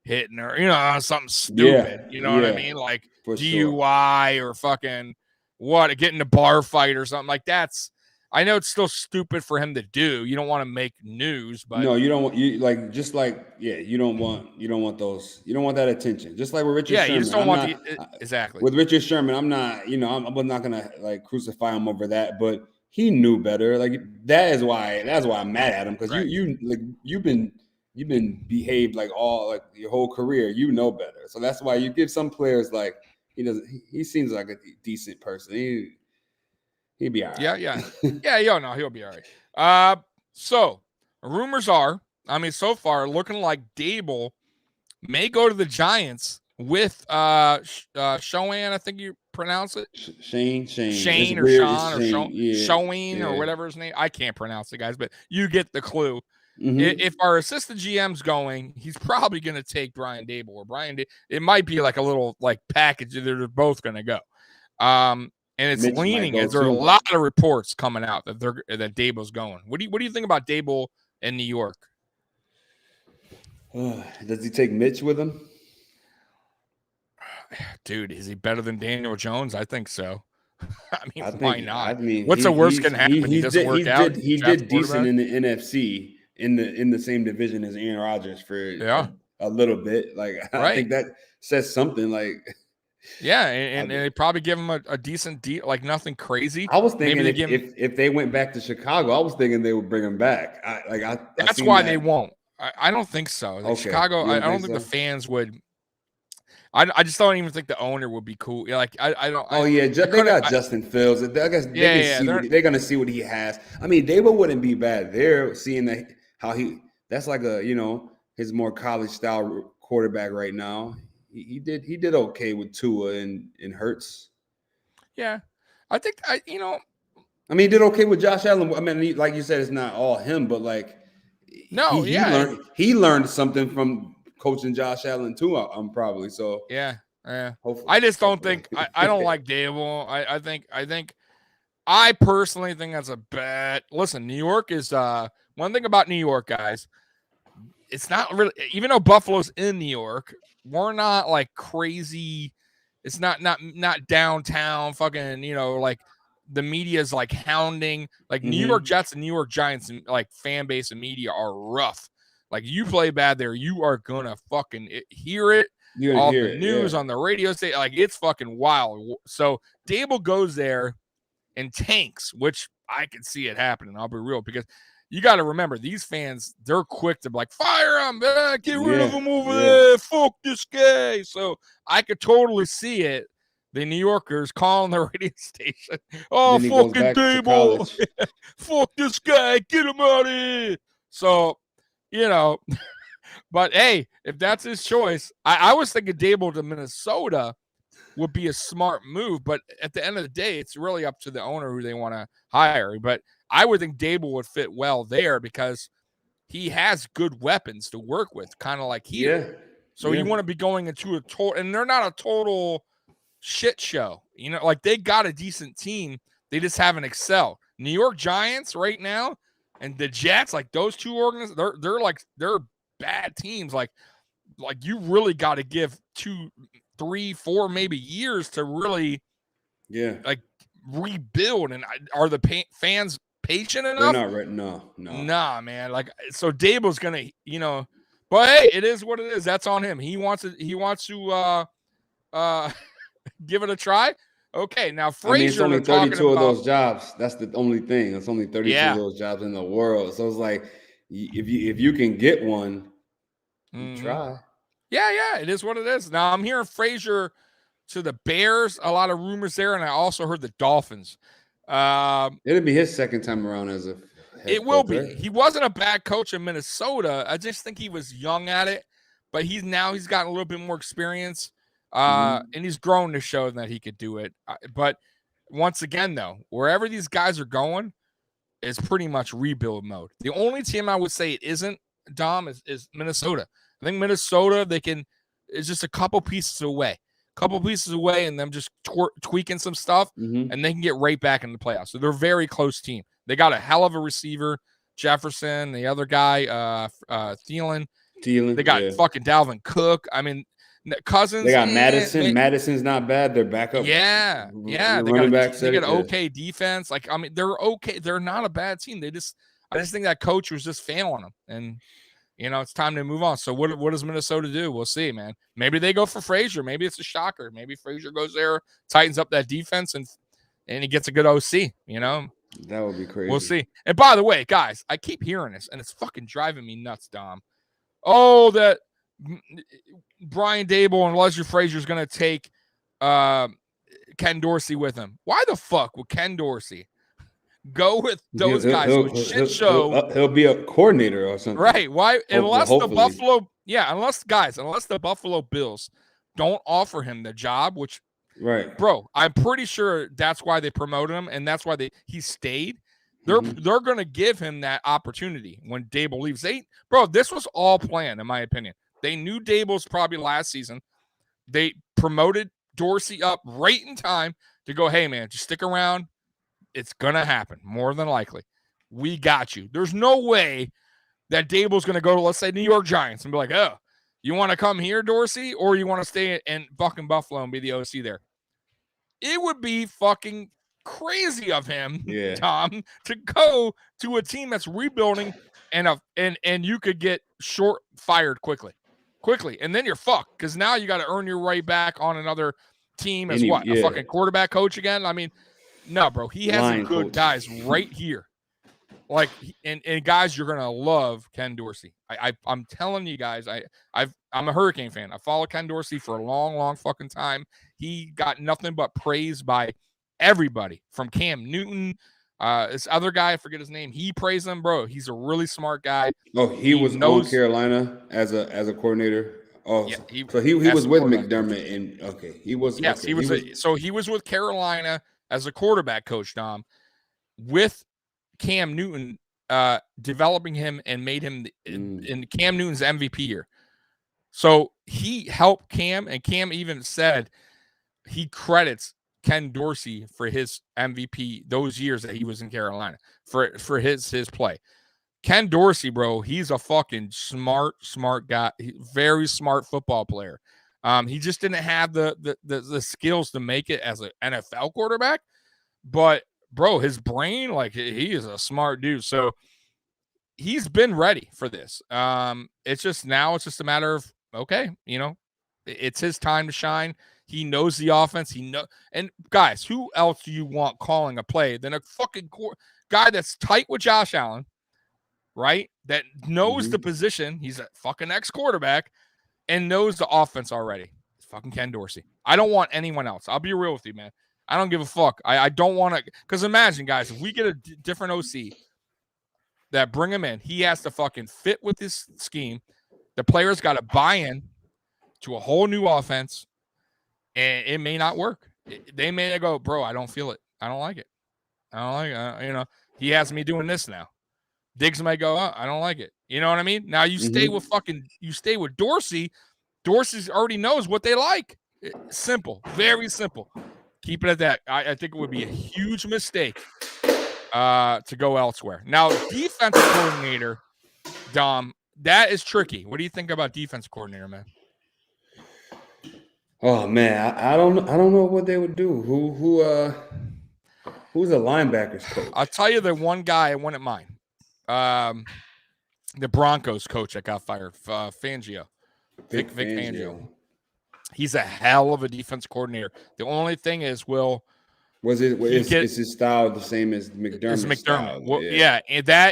hitting her, something stupid. You know what I mean? Like DUI or fucking getting a bar fight or something like that's. I know it's still stupid for him to do. You don't want to make news, but no, you don't want you like just like you don't want those. You don't want that attention. Just like with Richard Sherman. you just don't want exactly. With Richard Sherman, I'm not, I'm not gonna like crucify him over that, but he knew better. Like that's why I'm mad at him because you've been behaved like your whole career. You know better, so that's why you give some players like he seems like a decent person. He'd be all right. No, he'll be all right. So rumors are, so far looking like Dable may go to the Giants with Shoan, I think you pronounce it. Shane or Sean or Shoan or whatever his name. I can't pronounce it, guys, but you get the clue. Mm-hmm. If our assistant GM's going, he's probably going to take Brian Dable or it might be like a little like package. They're both going to go. And it's leaning as there are a lot of reports coming out that Dable's going. What do you think about Dable in New York? Does he take Mitch with him? Dude, is he better than Daniel Jones? I think so. Why not? What's the worst can happen? He doesn't work out. He did decent in the NFC in the same division as Aaron Rodgers for a little bit. Like I think that says something. Like. Yeah, and they probably give him a decent deal, like nothing crazy. I was thinking if they went back to Chicago, I was thinking they would bring him back. That's why they won't. I don't think so. Like Chicago, I don't think the fans would. I just don't even think the owner would be cool. Like I don't. They got Justin Fields. I guess they're gonna see what he has. Dable wouldn't be bad. They're seeing that's like his more college style quarterback right now. He did okay with Tua and Hurts. Yeah, I think he did okay with Josh Allen. Like you said, it's not all him, but like he learned something from coaching Josh Allen too. I'm probably so. Yeah. Hopefully. I just don't think I don't like Dable. I personally think that's a bet. Listen, New York is one thing about New York, guys. It's not really, even though Buffalo's in New York, we're not like crazy. It's not downtown fucking, like the media is like hounding, like New York Jets and New York Giants and like fan base and media are rough. Like you play bad there, you are gonna fucking hear it. All the news on the radio station, like it's fucking wild. So Dable goes there and tanks, which I can see it happening. I'll be real, because you got to remember, these fans, they're quick to be like, fire him, get rid of him over there, fuck this guy. So I could totally see it. The New Yorkers calling the radio station, oh, fucking Dable, fuck this guy, get him out of here. So, but hey, if that's his choice, I was thinking Dable to Minnesota would be a smart move, but at the end of the day, it's really up to the owner who they want to hire. But I would think Dable would fit well there because he has good weapons to work with, kind of like here. Yeah. So you want to be going into a total, and they're not a total shit show. Like they got a decent team. They just haven't excelled. New York Giants right now and the Jets, like those two organizations, they're bad teams. Like you really got to give 2, 3, 4 maybe years to really like rebuild. And are the fans patient enough? They're not right. No. Nah, man. Like, so Dable's gonna, but hey, it is what it is. That's on him. He wants to give it a try. Okay, now Frazier. It's only 32 of those jobs. That's the only thing. It's only 32 of those jobs in the world. So it's like if you can get one, try. Yeah, it is what it is. Now I'm hearing Frazier to the Bears. A lot of rumors there, and I also heard the Dolphins. It'll be his second time around as a head it will coach, be. right? He wasn't a bad coach in Minnesota. I just think he was young at it, but he's gotten a little bit more experience, and he's grown to show that he could do it. But once again, though, wherever these guys are going is pretty much rebuild mode. The only team I would say it isn't, Dom, is Minnesota. I think Minnesota, is just a couple pieces away. And them just tweaking some stuff, and they can get right back in the playoffs. So they're a very close team. They got a hell of a receiver, Jefferson, the other guy, Thielen. They got fucking Dalvin Cook. Cousins. They got Madison. Madison's not bad. They're backup. Yeah. Running back. They got okay defense. Like, I mean, they're okay. They're not a bad team. I just think that coach was just failing them, and it's time to move on. So what does Minnesota do? We'll see, man. Maybe they go for Frazier. Maybe it's a shocker. Maybe Frazier goes there, tightens up that defense, and he gets a good OC. That would be crazy. We'll see. And by the way, guys, I keep hearing this, and it's fucking driving me nuts, Dom. Oh, that Brian Dable and Leslie Frazier is going to take Ken Dorsey with him. Why the fuck would Ken Dorsey go with those guys? He'll be a coordinator or something. Right. Why? Unless the Buffalo Bills don't offer him the job, which, right, bro, I'm pretty sure that's why they promoted him, and that's why he stayed. They're going to give him that opportunity when Dable leaves. This was all planned, in my opinion. They knew Dable's probably last season. They promoted Dorsey up right in time to go, hey, man, just stick around. It's going to happen, more than likely. We got you. There's no way that Dable's going to go to, let's say, New York Giants and be like, oh, you want to come here, Dorsey, or you want to stay in fucking Buffalo and be the OC there? It would be fucking crazy of him, Tom, to go to a team that's rebuilding and you could get fired quickly, and then you're fucked because now you got to earn your way back on another team as a fucking quarterback coach again. I mean, no, bro, he has some good guys right here. Like, and guys, you're gonna love Ken Dorsey. I'm telling you guys, I'm a Hurricane fan. I followed Ken Dorsey for a long fucking time. He got nothing but praise by everybody from Cam Newton. This other guy, I forget his name. He praised him, bro. He's a really smart guy. Oh, he was on Carolina as a coordinator. Oh, yeah, he was with McDermott he was with Carolina as a quarterback coach, Dom, with Cam Newton, developing him and made him in Cam Newton's MVP year. So he helped Cam, and Cam even said he credits Ken Dorsey for his MVP those years that he was in Carolina for his play. Ken Dorsey, bro, he's a fucking smart guy. Very smart football player. He just didn't have the skills to make it as an NFL quarterback, but bro, his brain, like, he is a smart dude. So he's been ready for this. It's just a matter of, okay, it's his time to shine. He knows the offense. And guys, who else do you want calling a play than a fucking guy that's tight with Josh Allen, right? That knows the position. He's a fucking ex-quarterback and knows the offense already. It's fucking Ken Dorsey. I don't want anyone else. I'll be real with you, man. I don't give a fuck. I don't want to, because imagine, guys, if we get a different OC that bring him in, he has to fucking fit with this scheme. The players got to buy in to a whole new offense, and it may not work. They may go, bro, I don't feel it. I don't like it. He has me doing this now. Diggs might go, oh, I don't like it. You know what I mean? Now you stay with Dorsey. Dorsey already knows what they like. Simple, very simple. Keep it at that. I think it would be a huge mistake to go elsewhere. Now, defensive coordinator, Dom, that is tricky. What do you think about defensive coordinator, man? Oh man, I don't know what they would do. Who's a linebackers coach? I'll tell you the one guy I wouldn't mind. The Broncos coach that got fired, Fangio. Vic Fangio. He's a hell of a defense coordinator. The only thing is, is his style the same as McDermott's style? Well,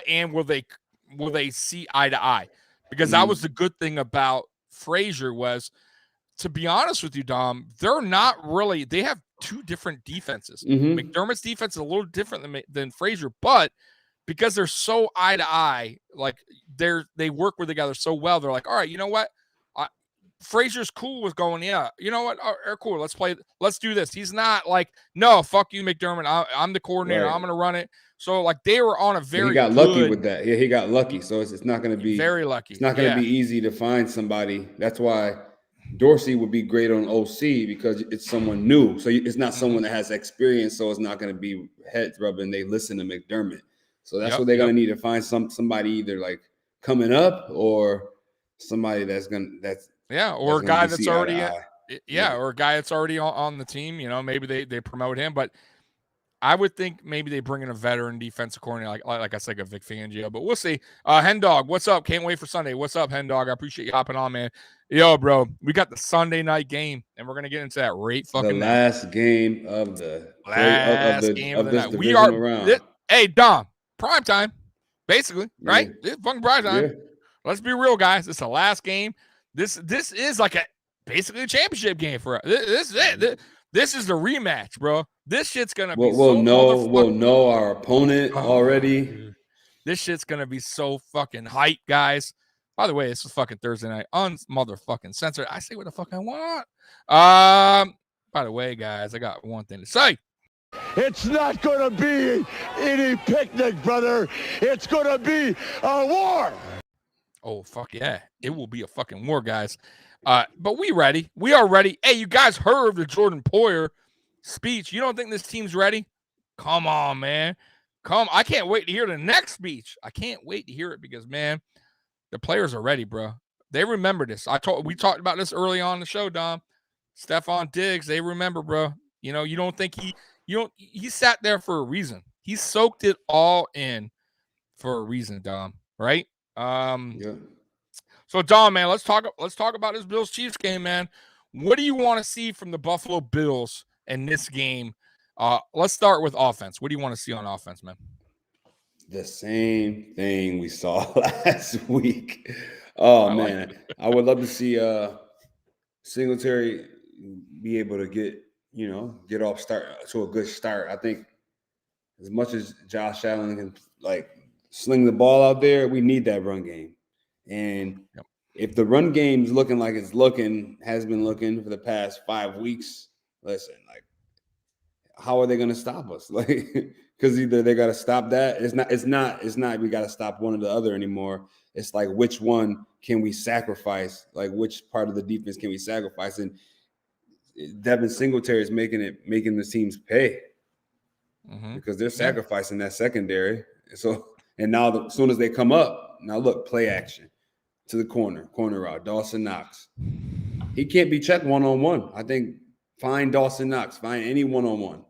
and will they see eye to eye? Because that was the good thing about Frazier was, to be honest with you, Dom, they're not really. They have two different defenses. McDermott's defense is a little different than Frazier, but because they're so eye to eye, like they work with together so well, they're like, all right, you know what? Frazier's cool with going, yeah, you know what? Cool. Let's do this. He's not like, no, fuck you, McDermott. I'm the coordinator. Right. I'm going to run it. So like they were on a very he got lucky with that. Yeah, he got lucky. So it's not going to be very lucky. It's not going to be easy to find somebody. That's why Dorsey would be great on OC because it's someone new. So it's not someone that has experience. So it's not going to be heads rubbing. They listen to McDermott. So that's what they're going to need to find somebody either like coming up or somebody that's or a guy that's already or a guy that's already on the team. You know, maybe they promote him, but I would think maybe they bring in a veteran defensive coordinator, like I said, a Vic Fangio, but we'll see. Hen Dog, what's up? Can't wait for Sunday. What's up, Hen Dog? I appreciate you hopping on, man. Yo, bro, we got the Sunday night game, and we're gonna get into that right fucking the last game of the game of the this night. divisional round. Hey, Dom, prime time, basically, right? It's fucking prime time. Yeah. Let's be real, guys. This is the last game. This is like basically a championship game for us. This is it. This is the rematch, bro. This shit's gonna be. We'll know our opponent already. Dude. This shit's gonna be so fucking hype, guys. By the way, this is fucking Thursday night on motherfucking censored. I say what the fuck I want. By the way, guys, I got one thing to say. It's not gonna be any picnic, brother. It's gonna be a war. Oh fuck yeah! It will be a fucking war, guys. But we ready. We are ready. Hey, you guys heard the Jordan Poyer speech. You don't think this team's ready? Come on, man. I can't wait to hear the next speech. I can't wait to hear it because, man, the players are ready, bro. They remember this. We talked about this early on in the show, Dom. Stephon Diggs, they remember, bro. You know, you don't think he sat there for a reason. He soaked it all in for a reason, Dom, right? Yeah. So, Dom, man, let's talk about this Bills-Chiefs game, man. What do you want to see from the Buffalo Bills in this game? Let's start with offense. What do you want to see on offense, man? The same thing we saw last week. Oh, man. I would love to see Singletary be able to get off start to a good start. I think as much as Josh Allen can sling the ball out there, we need that run game. And if the run game's looking like has been looking for the past 5 weeks, listen, how are they going to stop us? Because either they got to stop that. It's not we got to stop one or the other anymore. It's like, which one can we sacrifice? Like, which part of the defense can we sacrifice? And Devin Singletary is making the teams pay because they're sacrificing that secondary. So, and now as soon as they come up, now look, play action to the corner route. Dawson Knox. He can't be checked one-on-one. I think find Dawson Knox. Find any one-on-one.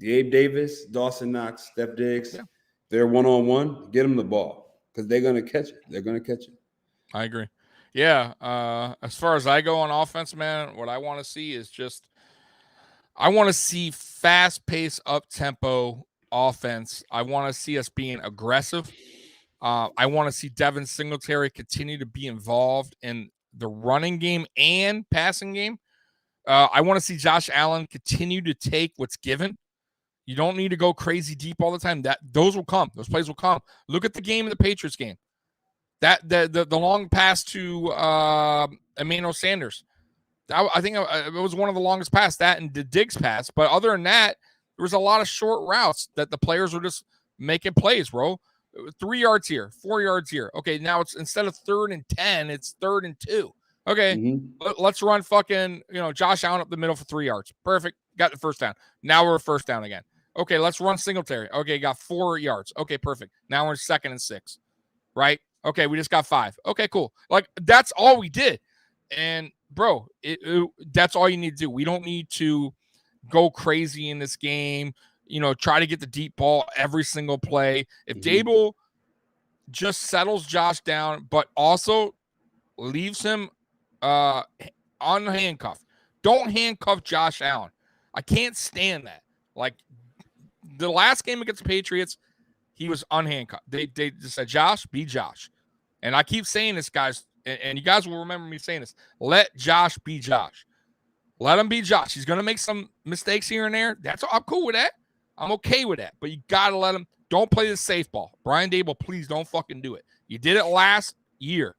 Gabe Davis, Dawson Knox, Steph Diggs. Yeah. They're one-on-one. Get them the ball because they're going to catch it. They're going to catch it. I agree. Yeah. As far as I go on offense, man, what I want to see is I want to see fast-paced, up-tempo offense. I want to see us being aggressive. I want to see Devin Singletary continue to be involved in the running game and passing game. I want to see Josh Allen continue to take what's given. You don't need to go crazy deep all the time. Those will come. Those plays will come. Look at the game in the Patriots game. The long pass to Emmanuel Sanders. I think it was one of the longest pass, that and the Diggs pass. But other than that, there was a lot of short routes that the players were just making plays, bro. 3 yards here, 4 yards here. Okay, now it's instead of 3rd and 10, it's 3rd and 2. Okay, let's run fucking, Josh Allen up the middle for 3 yards. Perfect. Got the first down. Now we're first down again. Okay, let's run Singletary. Okay, got 4 yards. Okay, perfect. Now we're 2nd and 6. Right? Okay, we just got 5. Okay, cool. That's all we did. And, bro, that's all you need to do. We don't need to go crazy in this game. Try to get the deep ball every single play. If Dable just settles Josh down, but also leaves him unhandcuffed. Don't handcuff Josh Allen. I can't stand that. The last game against the Patriots, he was unhandcuffed. They just said, Josh, be Josh. And I keep saying this, guys, and you guys will remember me saying this. Let Josh be Josh. Let him be Josh. He's going to make some mistakes here and there. I'm cool with that. I'm okay with that. But you got to let him. Don't play the safe ball. Brian Dable, please don't fucking do it. You did it last year.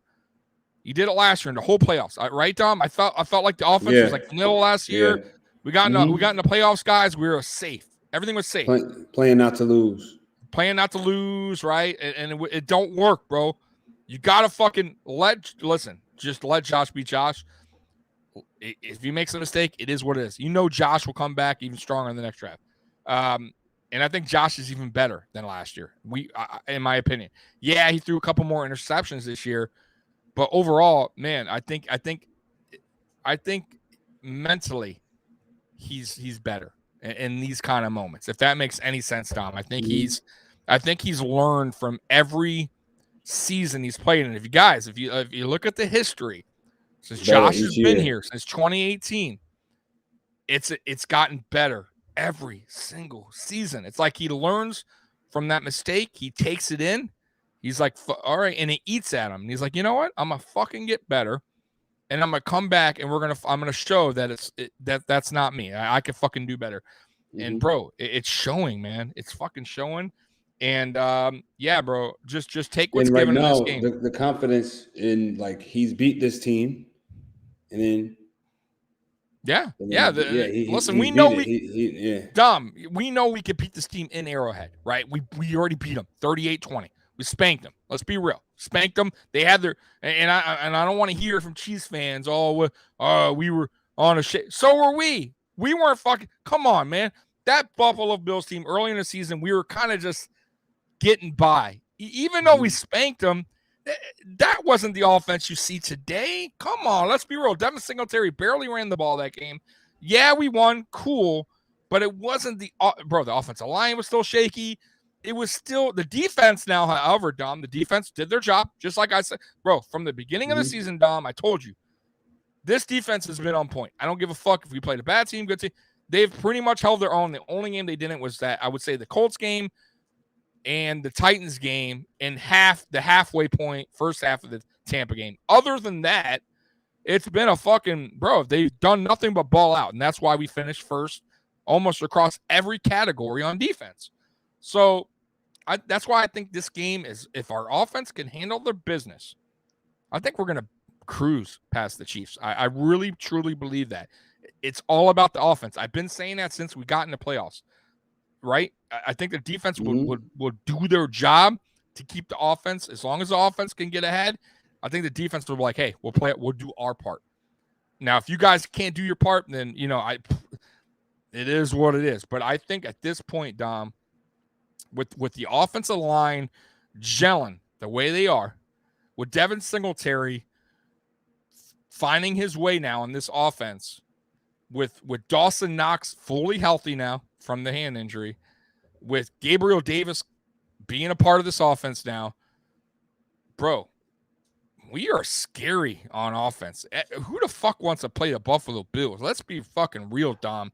You did it last year in the whole playoffs. Right, Dom? I felt like the offense was like vanilla last year. Yeah. We got in the playoffs, guys. We were safe. Everything was safe. Playing not to lose. Playing not to lose, right? And it don't work, bro. You got to fucking just let Josh be Josh. If he makes a mistake, it is what it is. Josh will come back even stronger in the next draft. And I think Josh is even better than last year. In my opinion. Yeah, he threw a couple more interceptions this year, But overall, man, I think mentally he's better in these kind of moments. If that makes any sense, Dom. I think he's learned from every season he's played. And if you look at the history since Josh has been here since 2018, it's gotten better every single season. It's like he learns from that mistake, he takes it in, he's like, all right, and he eats at him. And he's like, you know what? I'm gonna fucking get better, and I'm gonna come back, and I'm gonna show that that's not me. I can fucking do better. And bro, it's showing, man. It's fucking showing. And yeah, bro, just take what's given in this game. The confidence in, like, he's beat this team, and then listen, we know we know we could beat this team in Arrowhead, right? We already beat them 38-20. We spanked them. Let's be real. Spanked them. They had their and I don't want to hear from Chiefs fans. We were on a shit. So were we. We weren't fucking. Come on, man. That Buffalo Bills team early in the season, we were kind of just getting by. Even though we spanked them, that wasn't the offense you see today. Come on, let's be real. Devin Singletary barely ran the ball that game. Yeah, we won. Cool. But it wasn't the offensive line was still shaky. It was still the defense now, however, Dom, the defense did their job. Just like I said, bro, from the beginning of the season, Dom, I told you, this defense has been on point. I don't give a fuck if we played a bad team, good team. They've pretty much held their own. The only game they didn't was that, I would say, the Colts game and the Titans game and the halfway point, first half of the Tampa game. Other than that, it's been a fucking, bro, they've done nothing but ball out. And that's why we finished first almost across every category on defense. So that's why I think this game is, if our offense can handle their business, I think we're going to cruise past the Chiefs. I really, truly believe that. It's all about the offense. I've been saying that since we got in the playoffs, right? I think the defense will do their job to keep the offense. As long as the offense can get ahead, I think the defense will be like, hey, we'll do our part. Now, if you guys can't do your part, then, it is what it is. But I think at this point, Dom, with the offensive line gelling the way they are, with Devin Singletary finding his way now in this offense, with Dawson Knox fully healthy now from the hand injury, with Gabriel Davis being a part of this offense now, bro, we are scary on offense. Who the fuck wants to play the Buffalo Bills? Let's be fucking real, Dom.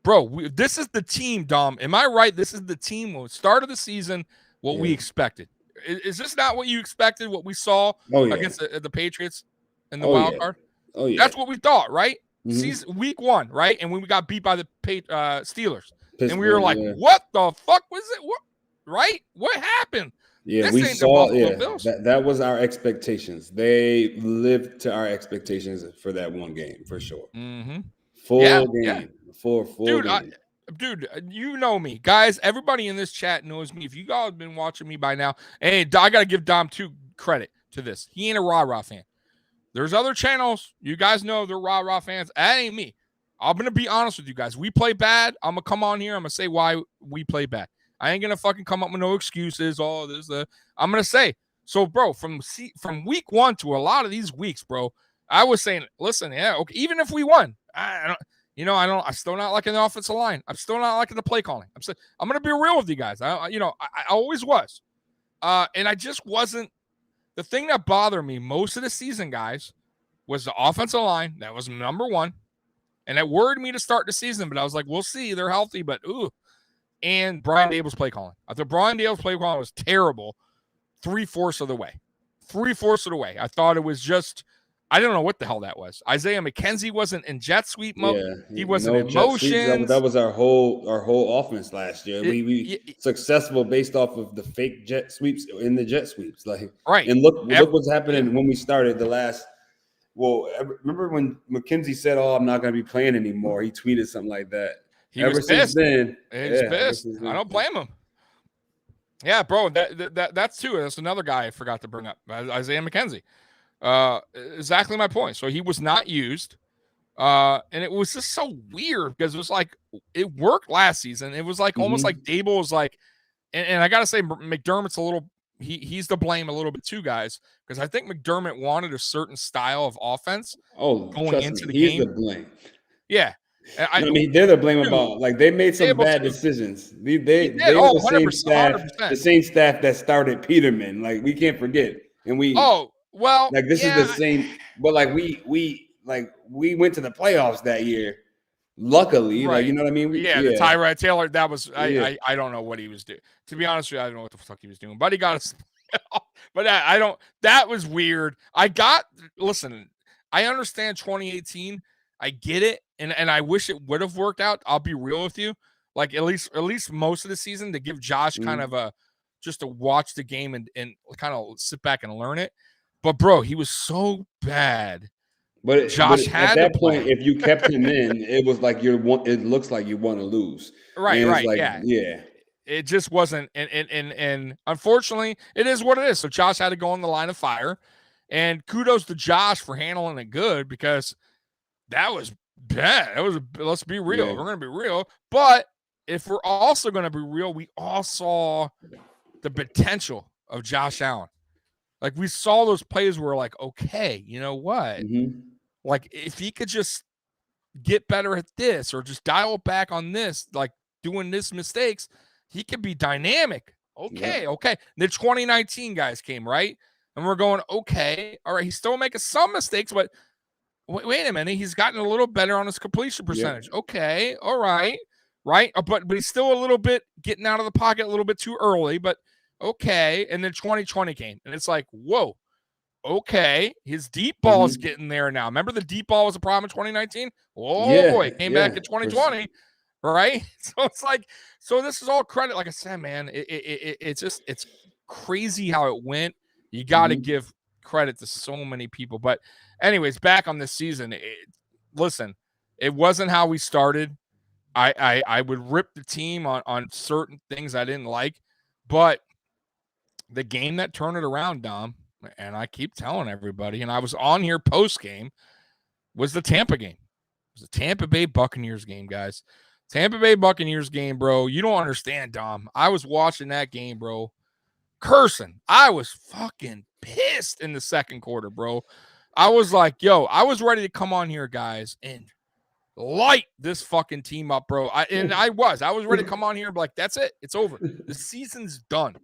Bro, this is the team, Dom. Am I right? This is the team when we started the season, we expected. Is this not what you expected, what we saw against the Patriots in the wild card? Oh, yeah. That's what we thought, right? Season, week 1, right? And when we got beat by the Steelers. And we were like, what the fuck was it? What, right? What happened? Yeah, we saw that was our expectations. They lived to our expectations for that one game, for sure. Full game. Yeah. Full game. Dude, you know me. Guys, everybody in this chat knows me. If you guys have been watching me by now, hey, I got to give Dom credit to this. He ain't a rah-rah fan. There's other channels. You guys know they're rah-rah fans. That ain't me. I'm going to be honest with you guys. We play bad. I'm going to come on here. I'm going to say why we play bad. I ain't going to fucking come up with no excuses. I'm going to say. So, bro, from week 1 to a lot of these weeks, bro, I was saying, listen, yeah, okay, even if we won, I'm still not liking the offensive line. I'm still not liking the play calling. I'm going to be real with you guys. I always was. And I just wasn't. The thing that bothered me most of the season, guys, was the offensive line. That was number 1. And that worried me to start the season, but I was like, we'll see. They're healthy, but ooh. And Brian Dable's play calling. I thought Brian Dable's play calling was terrible 3/4 of the way. 3/4 of the way. I thought it was just, I don't know what the hell that was. Isaiah McKenzie wasn't in jet sweep mode. Yeah, he wasn't in motion. That was our whole offense last year. We successful based off of the fake jet sweeps in the jet sweeps. Like, right. And look what's happening when we started the last. Well, remember when Mckenzie said, "Oh, I'm not going to be playing anymore." He tweeted something like that. He was pissed. I don't blame him. Yeah, bro. That's too. That's another guy I forgot to bring up. Isaiah McKenzie. Exactly my point. So he was not used. And it was just so weird because it was like it worked last season. It was like almost like Dable was like, and I gotta say McDermott's a little he's to blame a little bit too, guys, because I think McDermott wanted a certain style of offense going into the he's game. the blame. Yeah. I mean, they're the blame Dude, about like they made some bad too. decisions. He They did. were Oh, the same 100%, staff, 100%. the same staff that started Peterman. Like we can't forget, and we Oh, well, like this yeah, is the same. But like we went to the playoffs that year. Luckily, like right. you know what I mean. The Tyrod Taylor. That was I don't know what he was doing. To be honest with you, I don't know what the fuck he was doing. But he got us. But I don't. That was weird. Listen. I understand 2018. I get it, and I wish it would have worked out. I'll be real with you. Like at least most of the season to give Josh kind of just to watch the game and kind of sit back and learn it. But bro, he was so bad. But Josh had at that to play. point, if you kept him in, it was like it looks like you want to lose. Right, right. Like, yeah. It just wasn't, and unfortunately, it is what it is. So Josh had to go in the line of fire, and kudos to Josh for handling it good because that was bad. Let's be real. Yeah. We're going to be real, but if we're also going to be real, we all saw the potential of Josh Allen. Like we saw those plays where like, okay, you know what? Mm-hmm. Like if he could just get better at this or just dial back on this, like doing this mistakes, he could be dynamic. Okay. The 2019 guys came, right? And we're going, okay, all right, he's still making some mistakes, but wait a minute, he's gotten a little better on his completion percentage. Yep. Okay, all right, but he's still a little bit getting out of the pocket a little bit too early, but okay. And then 2020 came, and it's like, whoa, okay, his deep ball is getting there now. Remember the deep ball was a problem in 2019? Oh boy, it came back in 2020, right? So it's like, so this is all credit. Like I said, man, it's crazy how it went. You got to give credit to so many people. But anyways, back on this season, listen, it wasn't how we started. I would rip the team on certain things I didn't like, but the game that turned it around, Dom, and I keep telling everybody, and I was on here post-game, was the Tampa game. It was the Tampa Bay Buccaneers game, guys. Tampa Bay Buccaneers game, bro. You don't understand, Dom. I was watching that game, bro, cursing. I was fucking pissed in the second quarter, bro. I was like, yo, I was ready to come on here, guys, and light this fucking team up, bro. I was ready to come on here and be like, that's it. It's over. The season's done.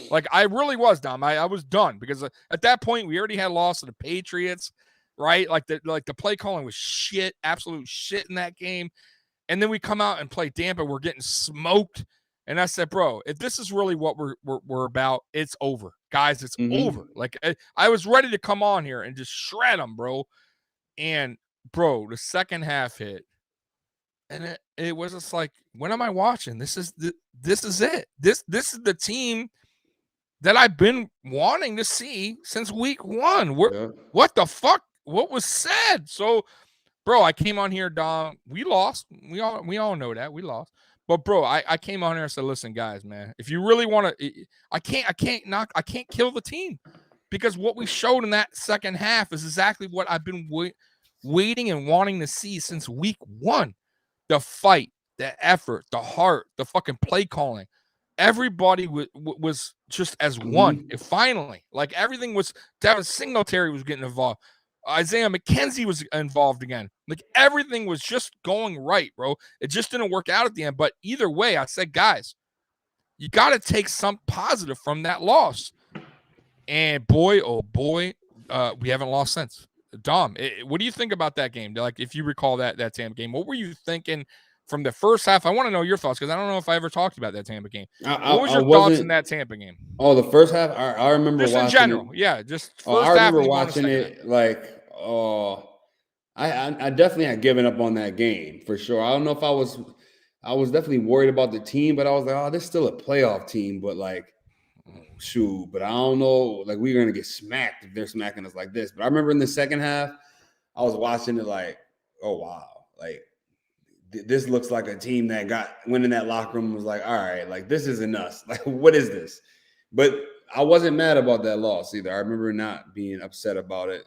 Like, I really was, Dom. I was done because at that point, we already had lost to the Patriots, right? Like the play calling was shit, absolute shit in that game. And then we come out and play Tampa. We're getting smoked. And I said, bro, if this is really what we're about, it's over. Guys, it's over. Like, I was ready to come on here and just shred them, bro. And, bro, the second half hit. And it was just like, when am I watching? This is it. This is the team that I've been wanting to see since week one. What the fuck? What was said? So, bro, I came on here, Dom. We lost. We all know that. We lost. But, bro, I came on here and said, listen, guys, man, if you really want to, I can't kill the team because what we showed in that second half is exactly what I've been waiting and wanting to see since week one. The fight, the effort, the heart, the fucking play calling. Everybody was just as one. And finally, like everything was, Devin Singletary was getting involved. Isaiah Mckenzie was involved again. Like everything was just going right, bro. It just didn't work out at the end. But either way, I said, guys, you got to take some positive from that loss. And boy, oh boy, we haven't lost since. Dom, what do you think about that game? Like, if you recall that Tampa game, what were you thinking from the first half? I want to know your thoughts because I don't know if I ever talked about that Tampa game. What was your thoughts in that Tampa game? Oh, the first half? I remember just watching in general. it. Yeah, just first I half. remember watching it like, I definitely had given up on that game for sure. I don't know if I was definitely worried about the team, but I was like, oh, there's still a playoff team, but like, shoot, but I don't know, like we're gonna get smacked if they're smacking us like this. But I remember in the second half, I was watching it like, oh wow, like this looks like a team that went in that locker room and was like, all right, like this isn't us. Like, what is this? But I wasn't mad about that loss either. I remember not being upset about it.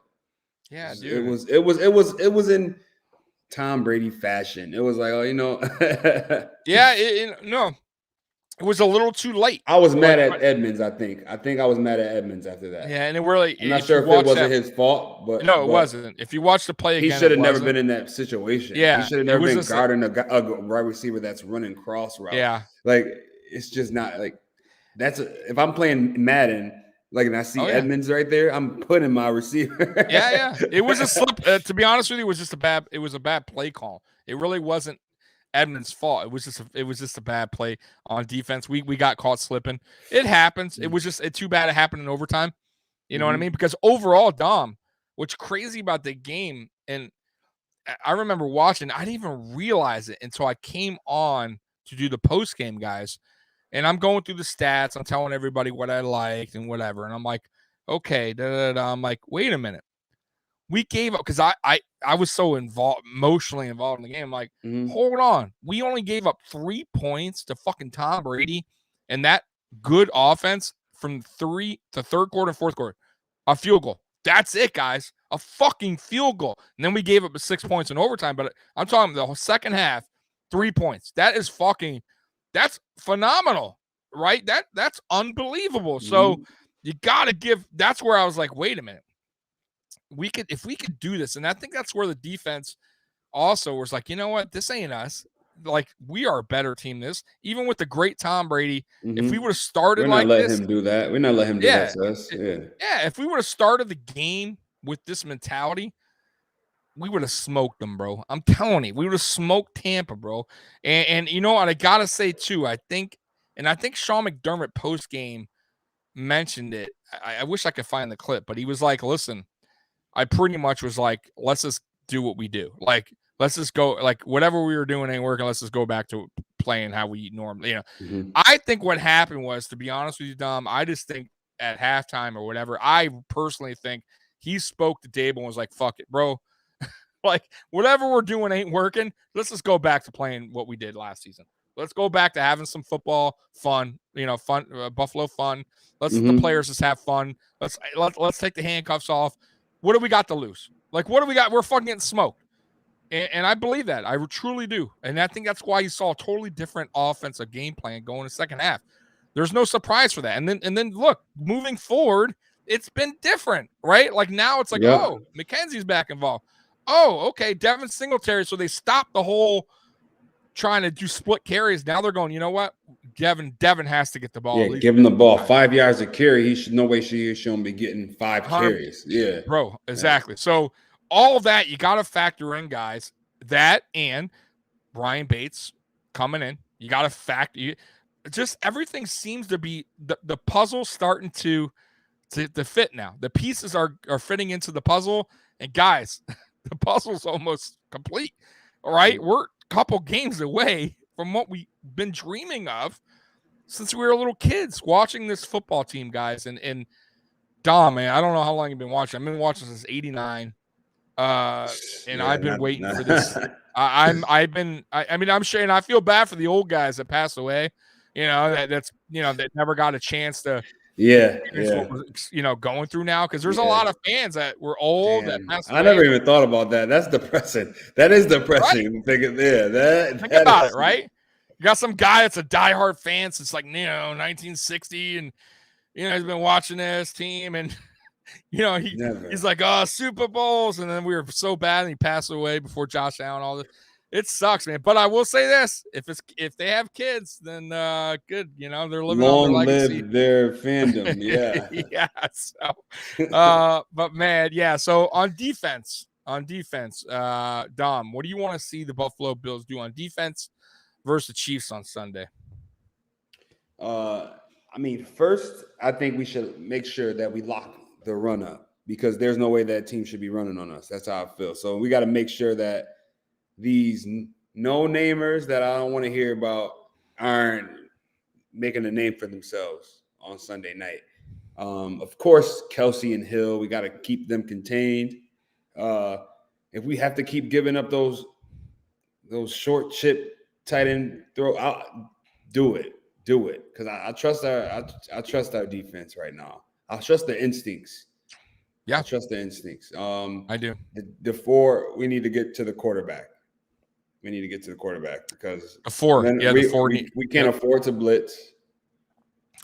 Yeah, dude. It was in Tom Brady fashion. It was like, oh, you know. Yeah, no. It was a little too late. I was mad at Edmonds. I think I was mad at Edmonds after that. Yeah, and it really. I'm not sure if it wasn't his fault, but no, it wasn't. If you watch the play again, he should have never been in that situation. Yeah, he should have never been guarding a wide receiver that's running cross route. Yeah, like it's just not like that's. If I'm playing Madden, like and I see Edmonds right there, I'm putting my receiver. yeah. It was a slip. To be honest with you, it was a bad play call. It really wasn't Edmonds' fault. It was just a bad play on defense. We got caught slipping. It happens. It was just too bad it happened in overtime. You know what I mean? Because overall, Dom, what's crazy about the game, and I remember watching, I didn't even realize it until I came on to do the post game, guys. And I'm going through the stats. I'm telling everybody what I liked and whatever. And I'm like, okay, I'm like, wait a minute. We gave up because I was so emotionally involved in the game. I'm like, hold on. We only gave up 3 points to fucking Tom Brady and that good offense from third quarter and fourth quarter. A field goal. That's it, guys. A fucking field goal. And then we gave up 6 points in overtime. But I'm talking the whole second half, 3 points. That's phenomenal, right? That's unbelievable. So you got to give. That's where I was like, wait a minute. If we could do this, and I think that's where the defense also was like, you know what, this ain't us. Like we are a better team. Even with the great Tom Brady, if we would have started like this, we're not letting him do that. We're not letting him do that to us. Yeah. If we would have started the game with this mentality, we would have smoked them, bro. I'm telling you, we would have smoked Tampa, bro. And you know what, I gotta say too, I think Sean McDermott post game mentioned it. I wish I could find the clip, but he was like, listen. I pretty much was like, let's just do what we do. Like, let's just go, like, whatever we were doing ain't working. Let's just go back to playing how we normally, I think what happened was, to be honest with you, Dom, I just think at halftime or whatever, I personally think he spoke to Dable and was like, fuck it, bro. Like, whatever we're doing ain't working. Let's just go back to playing what we did last season. Let's go back to having some football fun, Buffalo fun. Let's let the players just have fun. Let's take the handcuffs off. What do we got to lose? Like, what do we got? We're fucking getting smoked. And I believe that. I truly do. And I think that's why you saw a totally different offensive game plan going in the second half. There's no surprise for that. And then look, moving forward, it's been different, right? Like now it's like, oh, Mckenzie's back involved. Oh, okay, Devin Singletary. So they stopped the whole trying to do split carries. Now they're going, you know what? Devin has to get the ball. Yeah, give him the ball 5 yards of carry. No way she shouldn't be getting 5 carries. Yeah, bro, exactly. So all of that you got to factor in, guys. That and Brian Bates coming in. You got to factor. Just everything seems to be the puzzle starting to fit now. The pieces are fitting into the puzzle, and guys, the puzzle's almost complete. All right, we're a couple games away from what we've been dreaming of since we were little kids watching this football team, guys. And Dom, man, I don't know how long you've been watching. I've been watching since '89, and I've been waiting for this. I'm sure, and I feel bad for the old guys that passed away. That never got a chance to. What we're, going through now, because there's a lot of fans that were old that passed away. I never even thought about that. That's depressing. That is depressing. Right? Think about it, right? You got some guy that's a diehard fan since 1960, and he's been watching this team, and he's like, oh, Super Bowls, and then we were so bad, and he passed away before Josh Allen. All this, it sucks, man. But I will say this: if they have kids, then good. They're living on their legacy. Live their fandom, yeah, yeah. So, but man, yeah. So on defense, Dom, what do you want to see the Buffalo Bills do on defense versus the Chiefs on Sunday? First, I think we should make sure that we lock the run up, because there's no way that team should be running on us. That's how I feel. So we got to make sure that these no-namers that I don't want to hear about aren't making a name for themselves on Sunday night. Of course, Kelsey and Hill, we got to keep them contained. If we have to keep giving up those short chip tight end throw, I'll do it. Because I trust our defense right now. I trust the instincts. Yeah, I trust the instincts. I do. We need to get to the quarterback. We need to get to the quarterback because the four. We can't afford to blitz.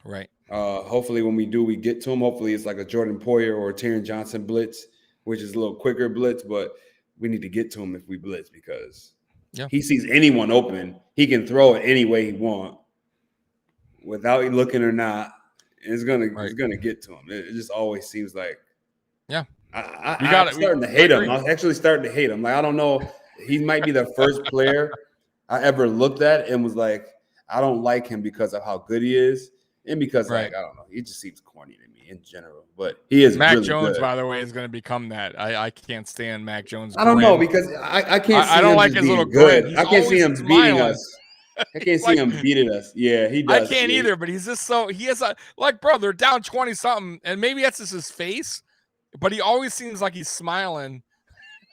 Right. Hopefully when we do, we get to him. Hopefully it's like a Jordan Poyer or a Taron Johnson blitz, which is a little quicker blitz, but we need to get to him if we blitz because he sees anyone open. He can throw it any way he wants without looking or not. It's gonna get to him. It just always seems like I'm starting to hate him. I'm actually starting to hate him. Like I don't know. He might be the first player I ever looked at and was like, I don't like him because of how good he is. And because, like, I don't know, he just seems corny to me in general. But he is Mac really Jones, good. by the way, is going to become that. I can't stand Mac Jones. I don't know because I can't see I don't him like his being little good. grin. I can't see him beating us. I can't see him beating us. Yeah, he does. I can't either, but he's just so – he has a – like, bro, they're down 20-something, and maybe that's just his face, but he always seems like he's smiling.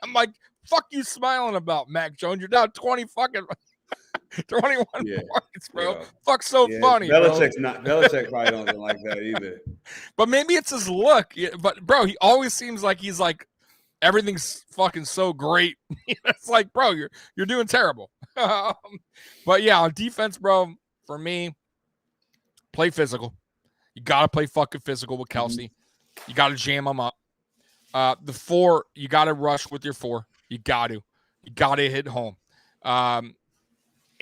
I'm like, fuck you smiling about, Mac Jones. You're down 20 fucking – 21 points, bro. Yeah. Fuck's so funny, Belichick probably don't like that either. But maybe it's his look. But bro, he always seems like he's like everything's fucking so great. It's like, bro, you're doing terrible. But yeah, on defense, bro, for me, play physical. You gotta play fucking physical with Kelsey. Mm-hmm. You gotta jam them up. The 4, you gotta rush with your 4. You gotta hit home.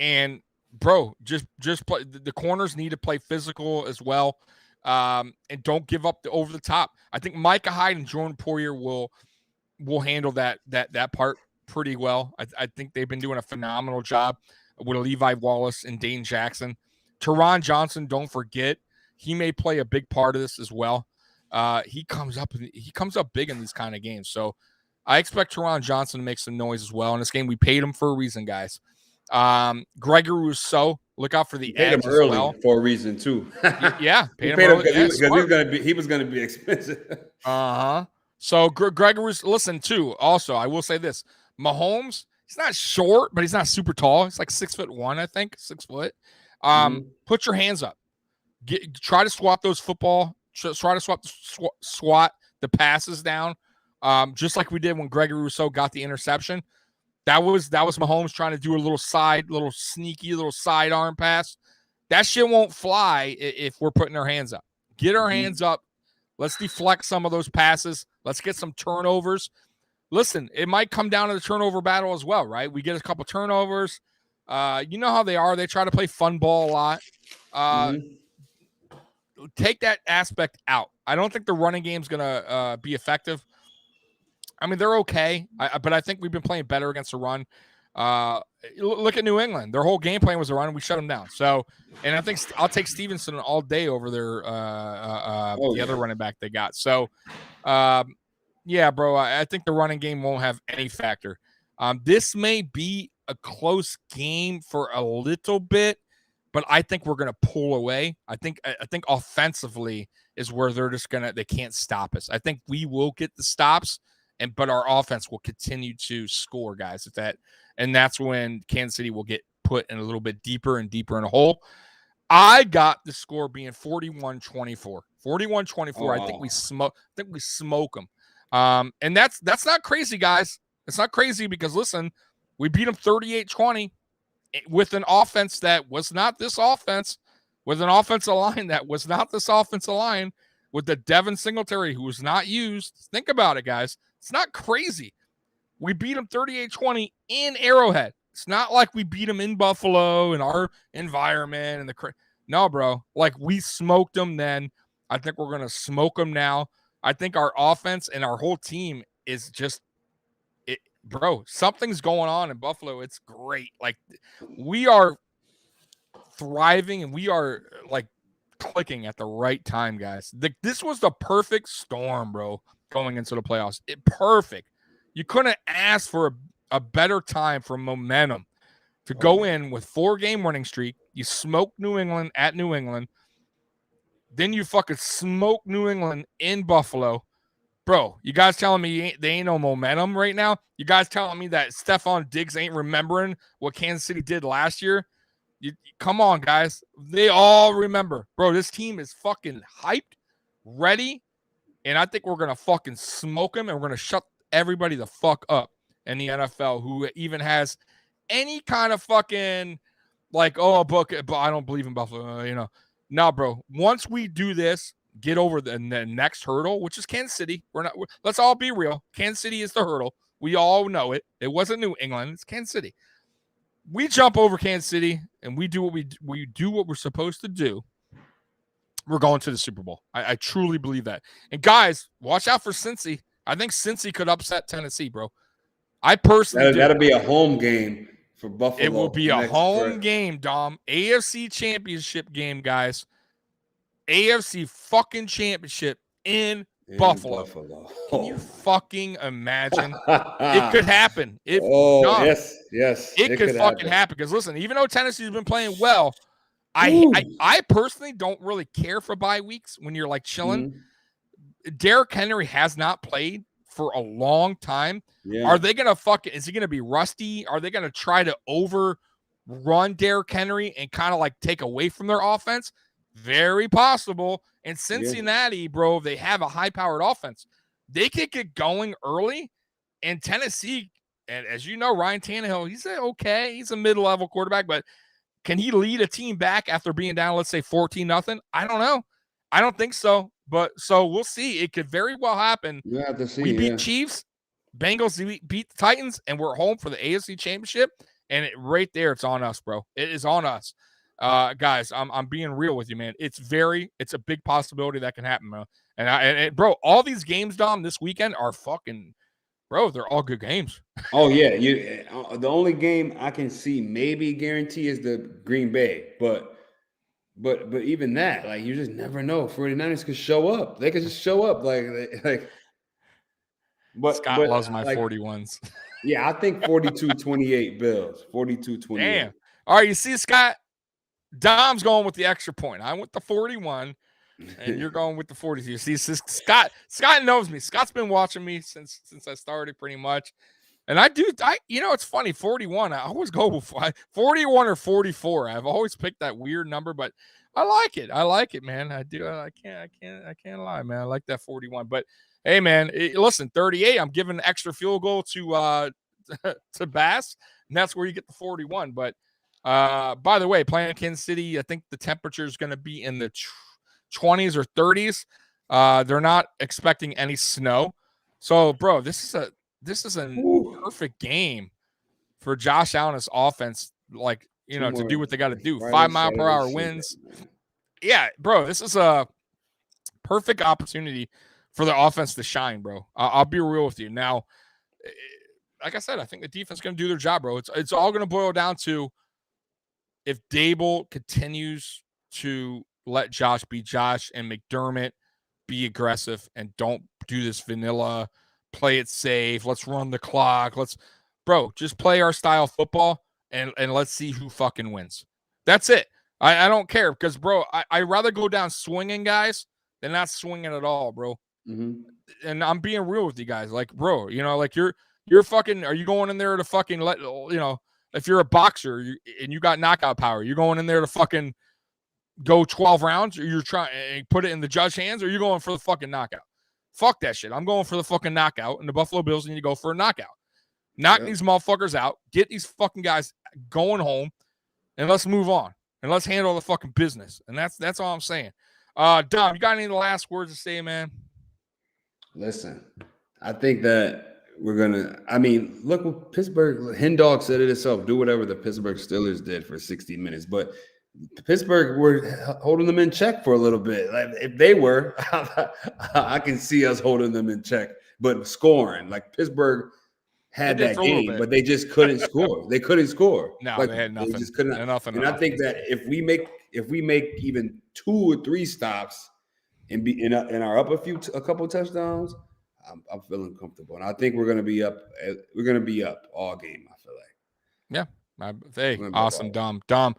And bro, just play. The corners need to play physical as well, and don't give up over the top. I think Micah Hyde and Jordan Poyer will handle that part pretty well. I think they've been doing a phenomenal job with Levi Wallace and Dane Jackson. Taron Johnson, don't forget, he may play a big part of this as well. He comes up big in these kind of games, so I expect Taron Johnson to make some noise as well in this game. We paid him for a reason, guys. Gregory Rousseau, look out for the edge as well. For a reason too. Yeah, paid him because he was gonna be expensive. So Gregory, listen too. Also, I will say this: Mahomes, he's not short, but he's not super tall. He's like 6'1", I think, 6 foot. Put your hands up. Try to swat those football. Try to swat the passes down, just like we did when Gregory Rousseau got the interception. That was Mahomes trying to do a little sneaky sidearm pass. That shit won't fly if we're putting our hands up. Get our hands up. Let's deflect some of those passes. Let's get some turnovers. Listen, it might come down to the turnover battle as well, right? We get a couple turnovers. You know how they are. They try to play fun ball a lot. Take that aspect out. I don't think the running game's going to be effective. I mean, they're okay, but I think we've been playing better against the run. Look at New England. Their whole game plan was a run, and we shut them down. So, and I think I'll take Stevenson all day over their the other running back they got. So, yeah, bro, I think the running game won't have any factor. This may be a close game for a little bit, but I think we're going to pull away. I think offensively is where they can't stop us. I think we will get the stops. But our offense will continue to score, guys. And that's when Kansas City will get put in a little bit deeper and deeper in a hole. I got the score being 41-24. 41-24. I think we smoke them. And that's not crazy, guys. It's not crazy because listen, we beat them 38-20 with an offense that was not this offense, with an offensive line that was not this offensive line, with the Devin Singletary who was not used. Think about it, guys. It's not crazy. We beat them 38-20 in Arrowhead. It's not like we beat them in Buffalo in our environment and no, bro. Like we smoked them then. I think we're going to smoke them now. I think our offense and our whole team is just bro, something's going on in Buffalo. It's great. Like we are thriving and we are like clicking at the right time, guys. This was the perfect storm, bro. Going into the playoffs. Perfect. You couldn't ask for a better time for momentum to go in with 4-game winning streak. You smoke New England at New England. Then you fucking smoke New England in Buffalo. Bro, you guys telling me they ain't no momentum right now? You guys telling me that Stephon Diggs ain't remembering what Kansas City did last year? Come on, guys. They all remember. Bro, this team is fucking hyped, ready, and I think we're going to fucking smoke them, and we're going to shut everybody the fuck up in the NFL who even has any kind of fucking like, but I don't believe in Buffalo. No, bro. Once we do this, get over the next hurdle, which is Kansas City. Let's all be real. Kansas City is the hurdle. We all know it. It wasn't New England. It's Kansas City. We jump over Kansas City and we do what we're supposed to do. We're going to the Super Bowl. I truly believe that. And guys, watch out for Cincy. I think Cincy could upset Tennessee, bro. I personally that'll be a home game for Buffalo. It will be a home game, Dom. AFC Championship game, guys. AFC fucking Championship in Buffalo. Can you fucking imagine? It could happen. Yes. It could fucking happen. Because listen, even though Tennessee's been playing well, I personally don't really care for bye weeks when you're like chilling. Mm-hmm. Derrick Henry has not played for a long time. Yeah. Are they gonna is he gonna be rusty? Are they gonna try to overrun Derrick Henry and kind of like take away from their offense? Very possible. And Cincinnati, bro, they have a high-powered offense. They could get going early. And Tennessee, and as you know, Ryan Tannehill, he's a mid-level quarterback, but can he lead a team back after being down, let's say 14-0? I don't know. I don't think so. But so we'll see. It could very well happen. You have to see. We beat Chiefs, Bengals beat the Titans, and we're home for the AFC Championship. And right there, it's on us, bro. It is on us. Guys, I'm being real with you, man. It's a big possibility that can happen, man. And bro, all these games, Dom, this weekend are fucking, bro. They're all good games. Oh yeah, the only game I can see maybe guarantee is the Green Bay, but even that, like, you just never know. 49ers could show up. They could just show up, like. But Scott loves my 41s. Yeah, I think 42-28 Bills. 42-28. Damn. All right, you see, Scott. Dom's going with the extra point. I went the 41, and you're going with the 42. See, Scott knows me. Scott's been watching me since I started, pretty much. And it's funny, 41. I always go with 41 or 44. I've always picked that weird number, but I like it. I like it, man. I do. I can't lie, man. I like that 41. But hey, man, listen, 38. I'm giving an extra field goal to Bass, and that's where you get the 41. But by the way, playing in Kansas City, I think the temperature is going to be in the 20s or 30s. They're not expecting any snow. So, bro, this is a perfect game for Josh Allen's offense, like, to do what they got to do. 5 mile per hour winds. Yeah, bro, this is a perfect opportunity for the offense to shine, bro. I'll be real with you. Now, like I said, I think the defense is going to do their job, bro. It's all going to boil down to if Dable continues to let Josh be Josh and McDermott be aggressive and don't do this vanilla, play it safe, let's run the clock, just play our style of football and let's see who fucking wins. That's it. I don't care because, bro, I'd rather go down swinging, guys, than not swinging at all, bro. Mm-hmm. And I'm being real with you guys. Like, bro, like you're fucking, are you going in there to fucking if you're a boxer and you got knockout power, you're going in there to fucking go 12 rounds, or you're trying to put it in the judge's hands, or you're going for the fucking knockout? Fuck that shit. I'm going for the fucking knockout, and the Buffalo Bills need to go for a knockout. Knock these motherfuckers out, get these fucking guys going home, and let's move on. And let's handle the fucking business. And that's all I'm saying. Dom, you got any last words to say, man? Listen, I think that look what Pittsburgh, Hendog said it himself, do whatever the Pittsburgh Steelers did for 60 minutes. But Pittsburgh were holding them in check for a little bit. Like, if they were, I can see us holding them in check. But scoring, like, Pittsburgh had that game, but they just couldn't score. They couldn't score. No, like, they had nothing. They just couldn't. And I think that if we make even 2 or 3 stops and be and are up a couple touchdowns, I'm feeling comfortable, and I think we're gonna be up. We're gonna be up all game, I feel like. Yeah. Hey, awesome, Dom.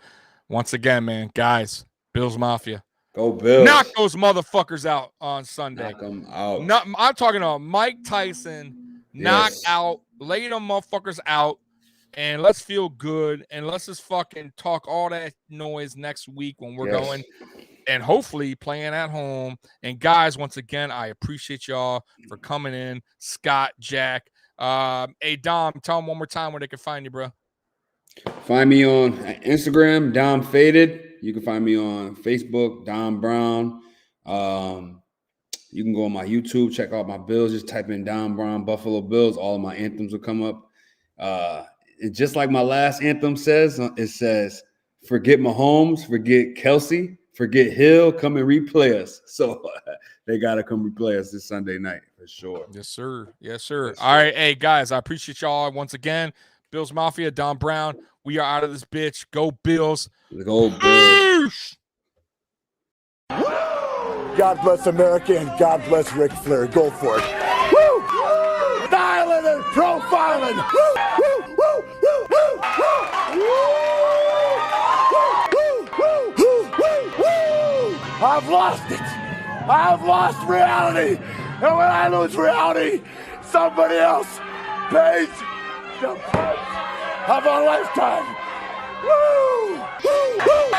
Once again, man, guys, Bills Mafia. Go Bills. Knock those motherfuckers out on Sunday. Knock them out. I'm talking about Mike Tyson. Knock out. Lay them motherfuckers out. And let's feel good. And let's just fucking talk all that noise next week when we're going. And hopefully playing at home. And guys, once again, I appreciate y'all for coming in. Scott, Jack. Hey, Dom, tell them one more time where they can find you, bro. Find me on Instagram, Dom Faded. You can find me on Facebook, Don Brown. You can go on my YouTube, check out my bills. Just type in Don Brown Buffalo Bills. All of my anthems will come up. Just like my last anthem says, it says, forget Mahomes, forget Kelsey, forget Hill, come and replay us. So they got to come replay us this Sunday night for sure. Yes, sir. Yes, sir. All right. Hey, guys, I appreciate y'all once again. Bills Mafia, Don Brown. We are out of this bitch. Go Bills. Go Bills. God bless America and God bless Ric Flair. Go for it. Woo! Styling and profiling. Woo! Woo! Woo! Woo! Woo! Woo! Woo! Woo! Woo! I've lost it. I've lost reality. And when I lose reality, somebody else pays the price of a lifetime. Woo! Woo! Woo!